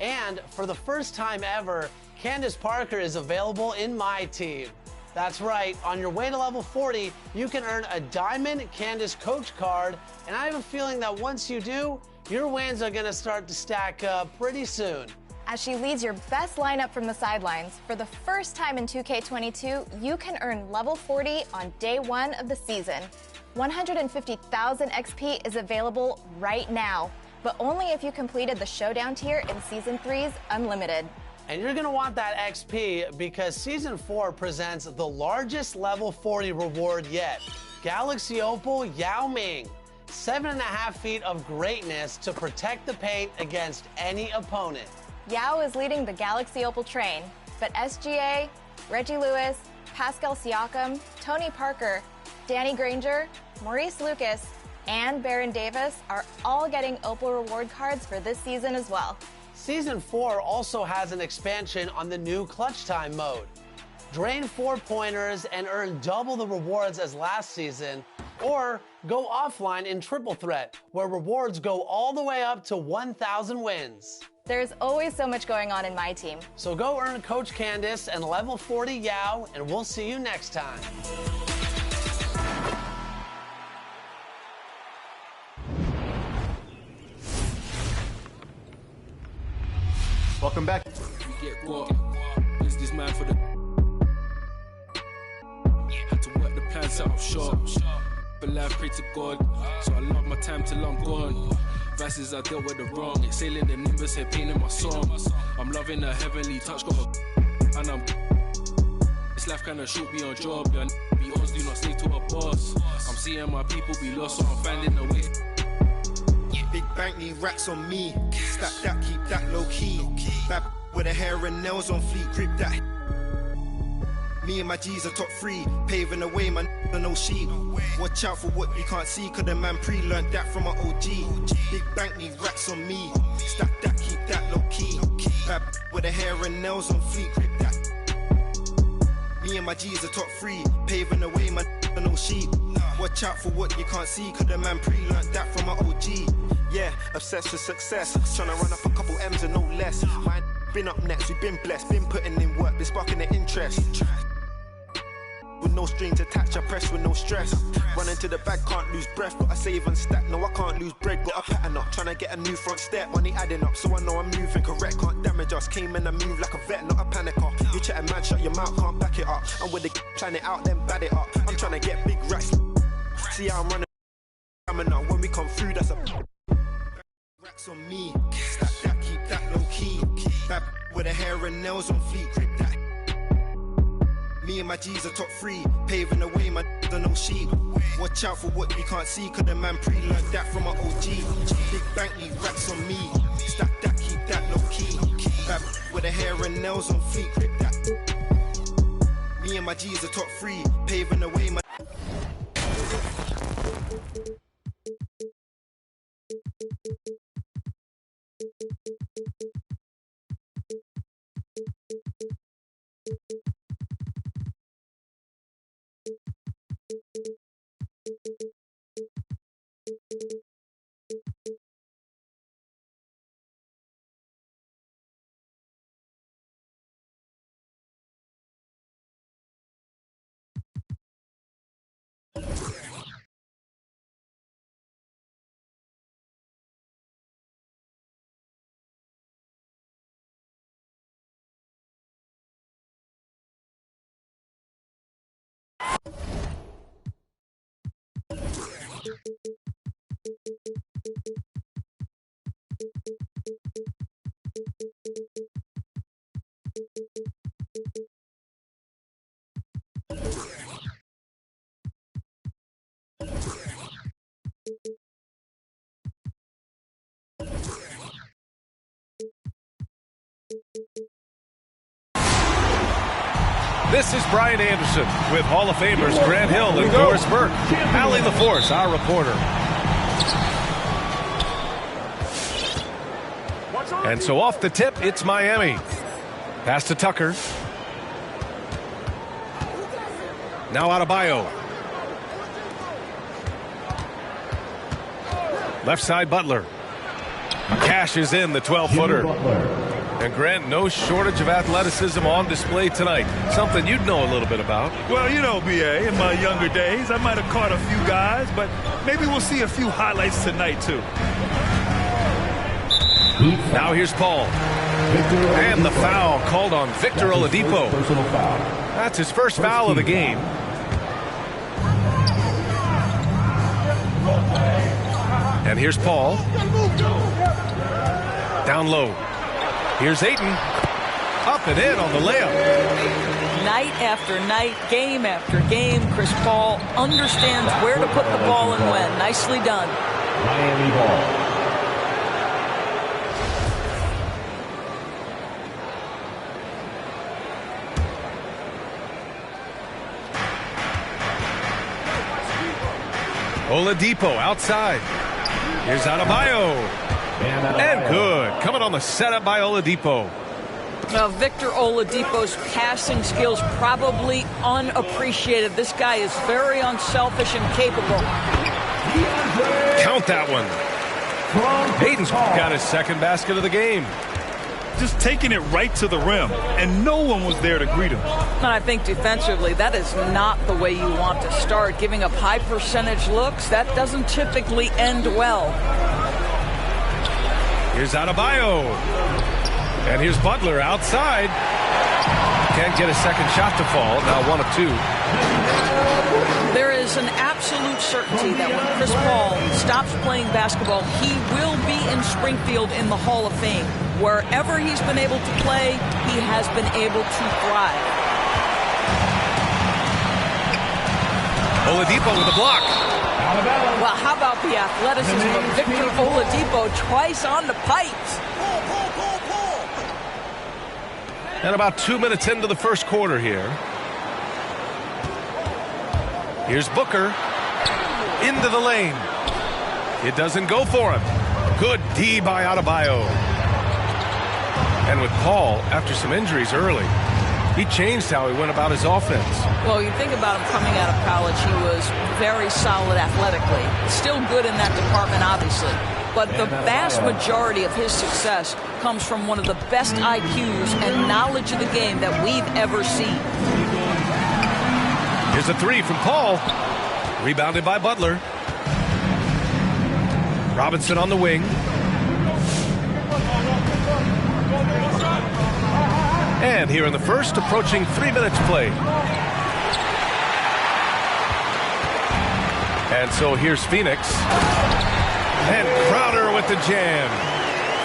Speaker 20: And for the first time ever, Candace Parker is available in My Team. That's right, on your way to level 40, you can earn a Diamond Candace Coach card, and I have a feeling that once you do, your wins are going to start to stack up pretty soon.
Speaker 21: As she leads your best lineup from the sidelines, for the first time in 2K22, you can earn level 40 on day 1 of the season. 150,000 XP is available right now, but only if you completed the Showdown tier in Season 3's Unlimited.
Speaker 20: And you're going to want that XP because Season 4 presents the largest level 40 reward yet. Galaxy Opal Yao Ming. 7.5 feet of greatness to protect the paint against any opponent.
Speaker 21: Yao is leading the Galaxy Opal train, but SGA, Reggie Lewis, Pascal Siakam, Tony Parker, Danny Granger, Maurice Lucas, and Baron Davis are all getting Opal reward cards for this season as well.
Speaker 20: Season 4 also has an expansion on the new Clutch Time mode. Drain 4-pointers and earn double the rewards as last season, or go offline in Triple Threat, where rewards go all the way up to 1,000 wins.
Speaker 21: There's always so much going on in My Team.
Speaker 20: So go earn Coach Candace and level 40 Yao, and we'll see you next time.
Speaker 22: Welcome back.
Speaker 23: Get what? Is this man for the... Had to work the plan, set up shop. But life, pray to God. So I love my time till I'm gone. Vices I dealt with the wrong. Exhaling the nimbus, head pain in my songs. I'm loving the heavenly touch, got a... And I'm... This life kinda shoot me on job. Yeah, be honest, do not stay to a boss. I'm seeing my people be lost, so I'm finding a way.
Speaker 24: Big bank need racks on me. Stack that, keep that low key. Bad with the hair and nails on fleek, grip that. Me and my G's are top 3, paving the way, man, no sheep. Watch out for what you can't see, cause the man pre-learned that from an OG. Big bank need racks on me. Stack that, keep that low key. Bad with the hair and nails on fleek, grip that. Me and my G's are top 3, paving the way, man, no sheep. Watch out for what you can't see, cause the man pre-learned that from an OG. Yeah, obsessed with success. Tryna run up a couple M's and no less. Mine been up next, we've been blessed. Been putting in work, been sparking the interest. With no strings attached, I press with no stress. Running to the bag, can't lose breath. Got to save and stack, no I can't lose bread. Got a pattern up, tryna get a new front step. Money adding up, so I know I'm moving correct. Can't damage us, came in and move like a vet, not a panicker. You chatting man, shut your mouth, can't back it up. I'm with the plan it out, then bad it up. I'm tryna get big racks. See how I'm running, when we come through, that's a... Racks on me, stack that, keep that low key. Bad with the hair and nails on fleek, grip that. Me and my G's are top 3, paving the way, man, no sheep. Watch out for what you can't see, cause the man pre-learned that from an OG. Big bank need racks on me, stack that, keep that low key. Bad with the hair and nails on fleek, grip that. Me and my G's are top 3, paving the way.
Speaker 1: This is Brian Anderson with Hall of Famers Grant Hill and Doris Burke. Allie LaForce, our reporter. And so off the tip, it's Miami. Pass to Tucker. Now Adebayo. Left side, Butler. Cashes in the 12-footer. And Grant, no shortage of athleticism on display tonight. Something you'd know a little bit about.
Speaker 2: Well, you know, B.A., in my younger days, I might have caught a few guys, but maybe we'll see a few highlights tonight, too.
Speaker 1: Now here's Paul. And the foul called on Victor Oladipo. That's his first foul of the game. And here's Paul. Down low. Here's Ayton. Up and in on the layup.
Speaker 3: Night after night, game after game, Chris Paul understands where to put the ball and when. Nicely done.
Speaker 5: Miami ball.
Speaker 1: Oladipo outside. Here's Adebayo. And good. Coming on the setup by Oladipo.
Speaker 3: Now, Victor Oladipo's passing skills probably unappreciated. This guy is very unselfish and capable.
Speaker 1: Count that one. Hayden's got his second basket of the game.
Speaker 2: Just taking it right to the rim, and no one was there to greet him.
Speaker 3: And I think defensively, that is not the way you want to start. Giving up high percentage looks, that doesn't typically end well.
Speaker 1: Here's Adebayo. And here's Butler outside. Can't get a second shot to fall. Now 1 of 2.
Speaker 3: There is an absolute certainty that when Chris Paul stops playing basketball, he will be in Springfield in the Hall of Fame. Wherever he's been able to play, he has been able to thrive.
Speaker 1: Oladipo with a block.
Speaker 3: Well, how about the athleticism of Victor Oladipo twice on the pipes?
Speaker 1: And about 2 minutes into the first quarter here. Here's Booker. Into the lane. It doesn't go for him. Good D by Adebayo. And with Paul, after some injuries early, he changed how he went about his offense.
Speaker 3: Well, you think about him coming out of college, he was very solid athletically. Still good in that department, obviously. But the vast majority of his success comes from one of the best IQs and knowledge of the game that we've ever seen.
Speaker 1: Here's a 3 from Paul. Rebounded by Butler. Robinson on the wing. And here in the first, approaching 3 minutes played. And so here's Phoenix. And Crowder with the jam.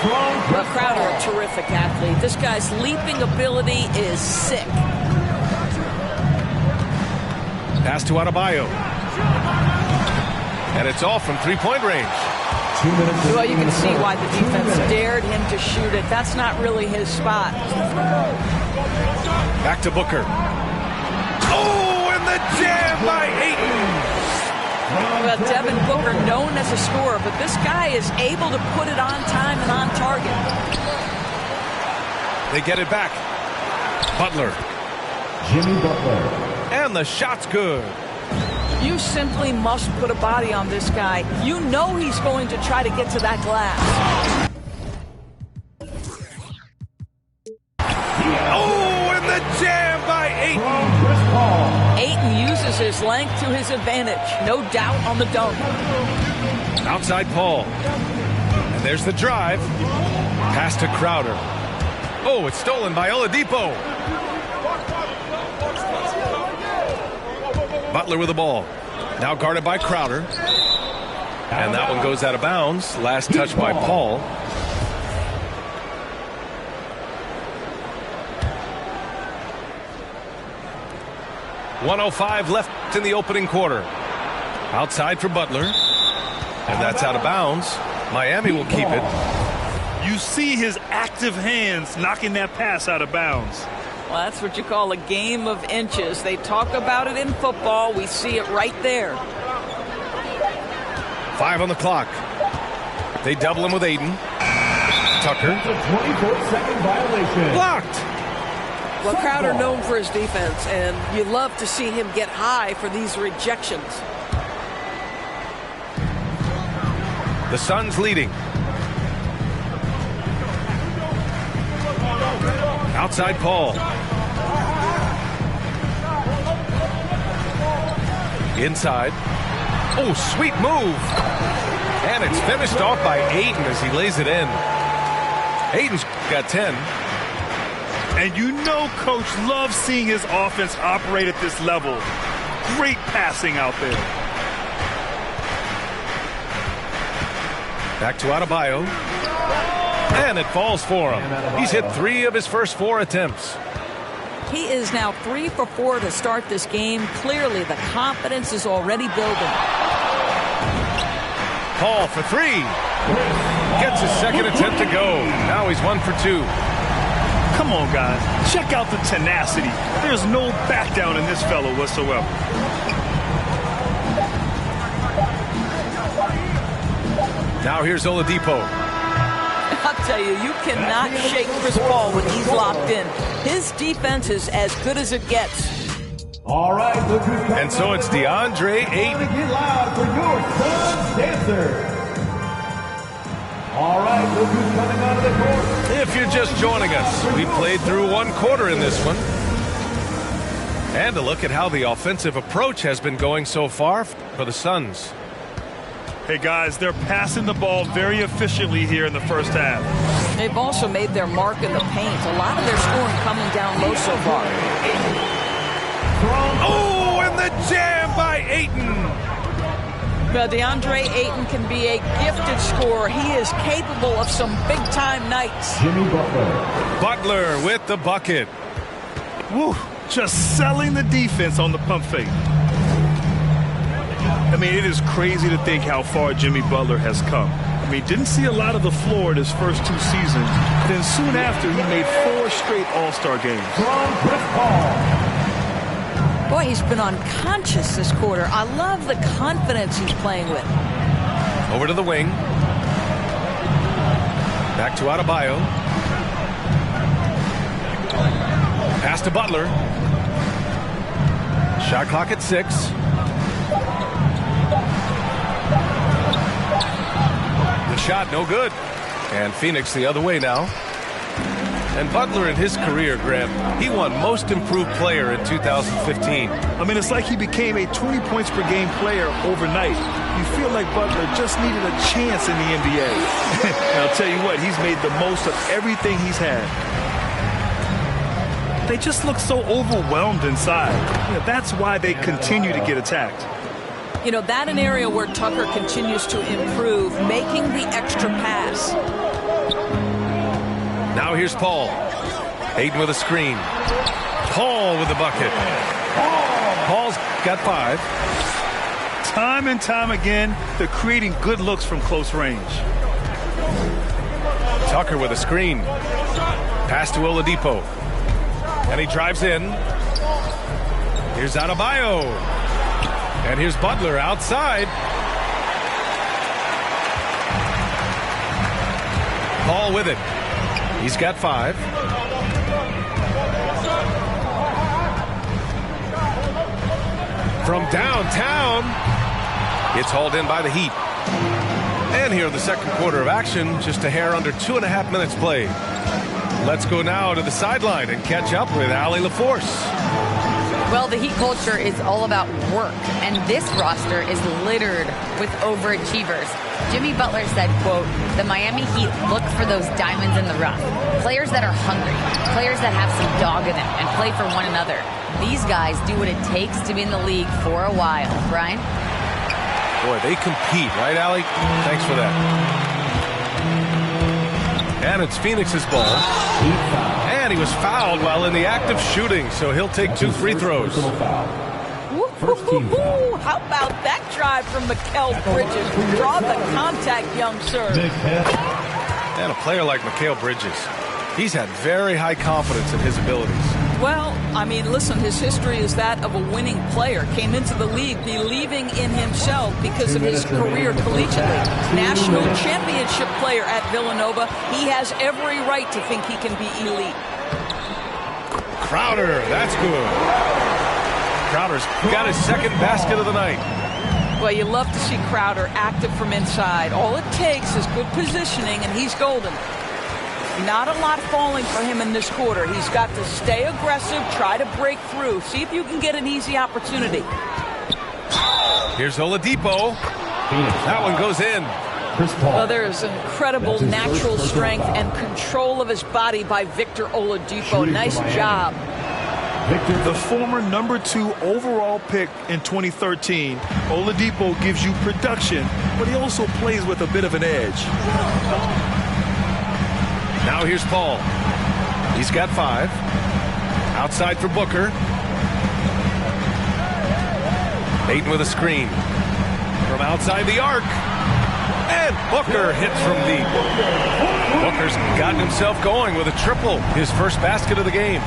Speaker 3: Well, Crowder, a terrific athlete. This guy's leaping ability is sick.
Speaker 1: Pass to Adebayo. And it's all from three-point range.
Speaker 3: Well, you can see why the defense dared him to shoot it. That's not really his spot.
Speaker 1: Back to Booker. jam by Ayton.
Speaker 3: Well, Devin Booker, known as a scorer, but this guy is able to put it on time and on target.
Speaker 1: They get it back. Butler.
Speaker 5: Jimmy Butler.
Speaker 1: And the shot's good.
Speaker 3: You simply must put a body on this guy. You know he's going to try to get to that glass.
Speaker 1: Oh, and the jam by Ayton.
Speaker 3: Ayton uses his length to his advantage. No doubt on the dunk.
Speaker 1: Outside Paul. And there's the drive. Pass to Crowder. Oh, it's stolen by Oladipo. Butler with the ball. Now guarded by Crowder. And that one goes out of bounds. Last touch by Paul. .105 left in the opening quarter. Outside for Butler. And that's out of bounds. Miami will keep it.
Speaker 2: You see his active hands knocking that pass out of bounds.
Speaker 3: Well, that's what you call a game of inches. They talk about it in football. We see it right there.
Speaker 1: 5 on the clock. They double him with Ayton. Tucker.
Speaker 5: That's a 24-second violation.
Speaker 1: Blocked.
Speaker 4: Well, Crowder known for his defense, and you love to see him get high for these rejections.
Speaker 1: The Suns leading. Outside Paul. Inside. Oh, sweet move. And it's finished off by Ayton as he lays it in. Ayton's got 10.
Speaker 2: And you know Coach loves seeing his offense operate at this level. Great passing out there.
Speaker 1: Back to Adebayo. And it falls for him. He's hit 3 of his first 4 attempts.
Speaker 3: He is now 3 for 4 to start this game. Clearly, the confidence is already building.
Speaker 1: Paul for 3. Gets his second attempt to go. Now he's 1 for 2.
Speaker 2: Come on, guys. Check out the tenacity. There's no back down in this fellow whatsoever.
Speaker 1: Now here's Oladipo.
Speaker 3: I'll tell you, you cannot shake Chris Paul when he's locked in. His defense is as good as it gets.
Speaker 5: All right, look who's coming.
Speaker 1: And so it's DeAndre Ayton.
Speaker 5: Get loud for your Suns dancer. All right, look who's coming out of the court.
Speaker 1: If you're just joining us, we played through 1 quarter in this one. And a look at how the offensive approach has been going so far for the Suns.
Speaker 2: Hey, guys, they're passing the ball very efficiently here in the first half.
Speaker 3: They've also made their mark in the paint. A lot of their scoring coming down low so far.
Speaker 1: Oh, and the jam by Ayton.
Speaker 3: Well, DeAndre Ayton can be a gifted scorer. He is capable of some big-time nights.
Speaker 5: Jimmy Butler.
Speaker 1: Butler with the bucket.
Speaker 2: Woo, just selling the defense on the pump fake. I mean, it is crazy to think how far Jimmy Butler has come. I mean, didn't see a lot of the floor in his first 2 seasons. Then soon after, he made 4 straight All-Star games.
Speaker 5: From Chris Paul.
Speaker 3: Boy, he's been unconscious this quarter. I love the confidence he's playing with.
Speaker 1: Over to the wing. Back to Adebayo. Pass to Butler. Shot clock at 6. Shot no good. And Phoenix the other way now. And Butler in his career, Graham, he won Most Improved Player in 2015.
Speaker 2: I mean, it's like he became a 20 points per game player overnight. You feel like Butler just needed a chance in the NBA. And I'll tell you what, he's made the most of everything he's had. They just look so overwhelmed inside. You know, that's why they continue to get attacked.
Speaker 3: You know, that an area where Tucker continues to improve, making the extra pass.
Speaker 1: Now here's Paul. Ayton with a screen. Paul with the bucket. Paul's got 5.
Speaker 2: Time and time again, they're creating good looks from close range.
Speaker 1: Tucker with a screen. Pass to Oladipo. And he drives in. Here's Adebayo. And here's Butler outside. Paul with it. He's got 5. From downtown, it's hauled in by the Heat. And here in the second quarter of action, just a hair under 2.5 minutes played. Let's go now to the sideline and catch up with Allie LaForce.
Speaker 6: Well, the Heat culture is all about work, and this roster is littered with overachievers. Jimmy Butler said, quote, "The Miami Heat look for those diamonds in the rough. Players that are hungry, players that have some dog in them and play for one another. These guys do what it takes to be in the league for a while." Brian?
Speaker 1: Boy, they compete, right, Allie? Thanks for that. And it's Phoenix's ball. And he was fouled while in the act of shooting, so he'll take 2 free throws.
Speaker 3: How about that drive from Mikal Bridges? Draw the contact, young sir.
Speaker 1: And a player like Mikal Bridges, he's had very high confidence in his abilities.
Speaker 3: Well, I mean, listen, his history is that of a winning player. Came into the league believing in himself because of his career collegiately. National championship player at Villanova. He has every right to think he can be elite.
Speaker 1: Crowder, that's good. Crowder's got his second basket of the night.
Speaker 3: Well, you love to see Crowder active from inside. All it takes is good positioning, and he's golden. Not a lot falling for him in this quarter. He's got to stay aggressive, try to break through. See if you can get an easy opportunity.
Speaker 1: Here's Oladipo. That one goes in.
Speaker 3: Well, there is incredible natural strength and control of his body by Victor Oladipo. Nice job.
Speaker 2: The former number 2 overall pick in 2013, Oladipo gives you production, but he also plays with a bit of an edge.
Speaker 1: Now here's Paul. He's got 5. Outside for Booker. Ayton with a screen. From outside the arc. And Booker hits from deep. Booker's gotten himself going with a triple. His first basket of the game.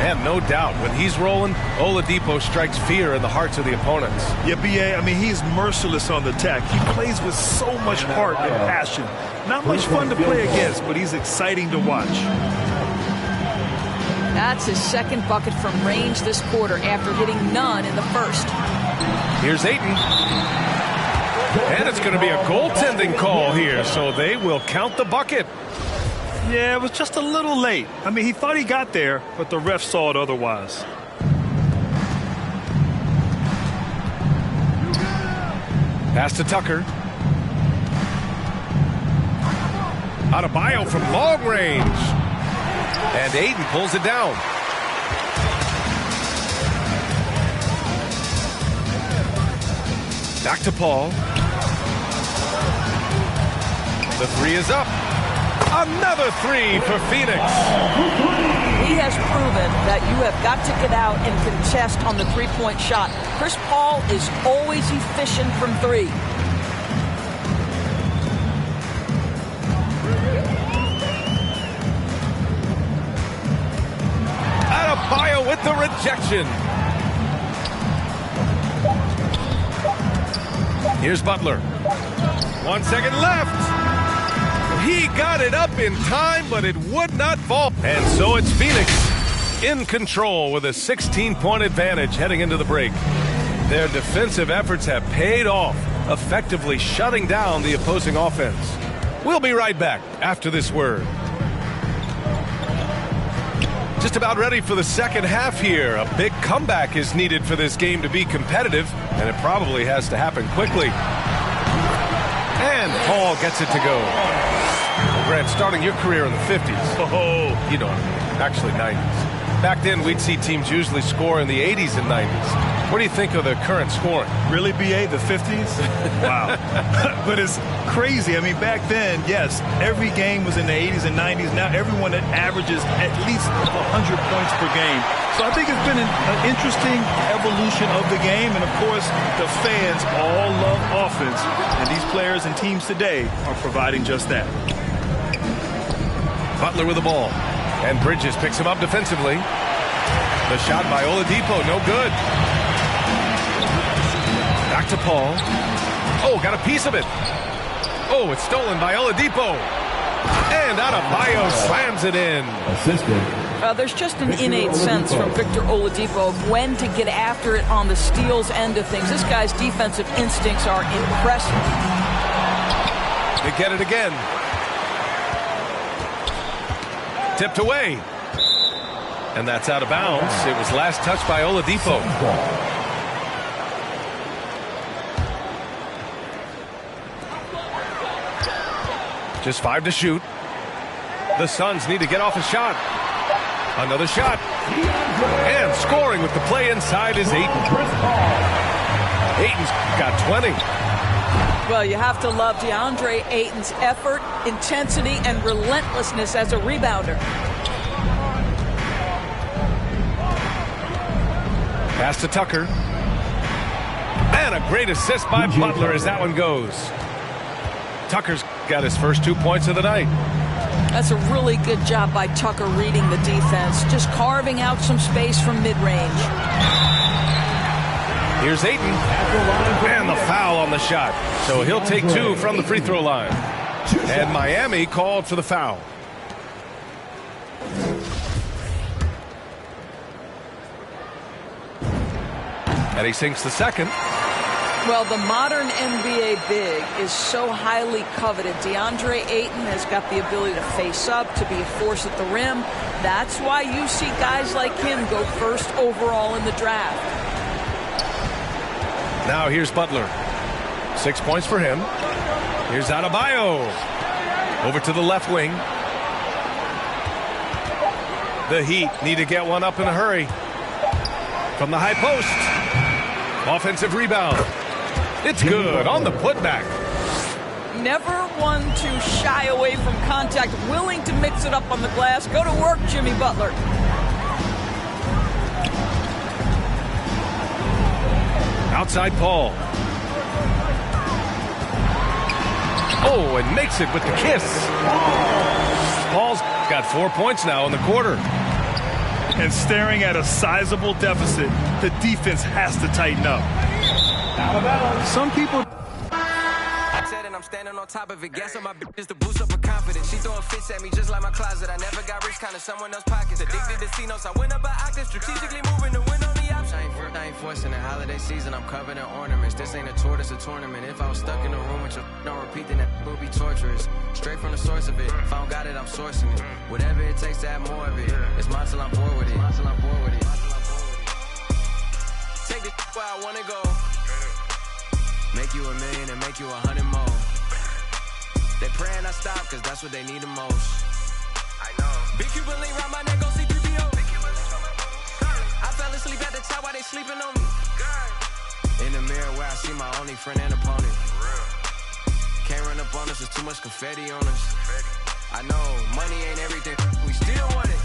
Speaker 1: And no doubt, when he's rolling, Oladipo strikes fear in the hearts of the opponents.
Speaker 2: Yeah, B.A., I mean, he's merciless on the attack. He plays with so much heart and passion. Not much fun to play against, but he's exciting to watch.
Speaker 3: That's his second bucket from range this quarter after hitting none in the first.
Speaker 1: Here's Ayton. And it's going to be a goaltending call here, so they will count the bucket.
Speaker 2: Yeah, it was just a little late. I mean, he thought he got there, but the ref saw it otherwise.
Speaker 1: Pass to Tucker. Adebayo from long range. And Ayton pulls it down. Back to Paul. The 3 is up. Another 3 for Phoenix.
Speaker 3: He has proven that you have got to get out and contest on the three-point shot. Chris Paul is always efficient from 3.
Speaker 1: Adebayo with the rejection. Here's Butler. 1 second left. He got it up in time, but it would not fall. And so it's Phoenix in control with a 16-point advantage heading into the break. Their defensive efforts have paid off, effectively shutting down the opposing offense. We'll be right back after this word. Just about ready for the second half here. A big comeback is needed for this game to be competitive, and it probably has to happen quickly. And Paul gets it to go. Grant, starting your career in the 50s. Oh, you know what I mean. Actually, 90s. Back then, we'd see teams usually score in the 80s and 90s. What do you think of the current scoring?
Speaker 2: Really, B.A., the 50s? Wow. But it's crazy. I mean, back then, yes, every game was in the 80s and 90s. Now everyone that averages at least 100 points per game. So I think it's been an interesting evolution of the game. And, of course, the fans all love offense. And these players and teams today are providing just that.
Speaker 1: Butler with the ball. And Bridges picks him up defensively. The shot by Oladipo, no good. Back to Paul. Oh, got a piece of it. Oh, it's stolen by Oladipo. And Adebayo slams it in.
Speaker 3: There's just an innate sense from Victor Oladipo of when to get after it on the steals end of things. This guy's defensive instincts are impressive.
Speaker 1: They get it again. Tipped away. And that's out of bounds. It was last touched by Oladipo. Just 5 to shoot. The Suns need to get off a shot. Another shot. And scoring with the play inside is Ayton. Ayton's got 20.
Speaker 3: Well, you have to love DeAndre Ayton's effort, intensity, and relentlessness as a rebounder.
Speaker 1: Pass to Tucker. And a great assist by Butler as that one goes. Tucker's got his first 2 points of the night.
Speaker 3: That's a really good job by Tucker reading the defense, just carving out some space from mid-range.
Speaker 1: Here's Ayton. And the foul on the shot. So he'll take 2 from the free throw line. And Miami called for the foul. And he sinks the second.
Speaker 3: Well, the modern NBA big is so highly coveted. DeAndre Ayton has got the ability to face up, to be a force at the rim. That's why you see guys like him go first overall in the draft.
Speaker 1: Now here's Butler. 6 points for him. Here's Adebayo. Over to the left wing. The Heat need to get one up in a hurry. From the high post. Offensive rebound. It's good on the putback.
Speaker 3: Never one to shy away from contact, willing to mix it up on the glass. Go to work, Jimmy Butler.
Speaker 1: Outside Paul. Oh, and makes it with the kiss. Paul's got 4 points now in the quarter.
Speaker 2: And staring at a sizable deficit, the defense has to tighten up. Some people...
Speaker 7: I'm standing on top of it. Gas on my bitches to boost up her confidence. She throwing fits at me just like my closet. I never got rich, kind of someone else's pockets. Addicted to C-notes. I went up an octave, strategically moving to win on the option. I ain't forcing the holiday season. I'm covered in ornaments. This ain't a tour, this a tournament. If I was stuck in a room with your don't repeat, then that would be torturous. Straight from the source of it. If I don't got it, I'm sourcing it. Whatever it takes to have more of it. It's mine till I'm bored with it. Take this where I wanna go. Make you $1 million and make you 100 more. They praying I stop, cause that's what they need the most. I know. Big Cuban link round my neck, go C3PO. I fell asleep at the top while they sleeping on me. In the mirror where I see my only friend and opponent. Can't run up on us, there's too much confetti on us. I know, money ain't everything, we still want it.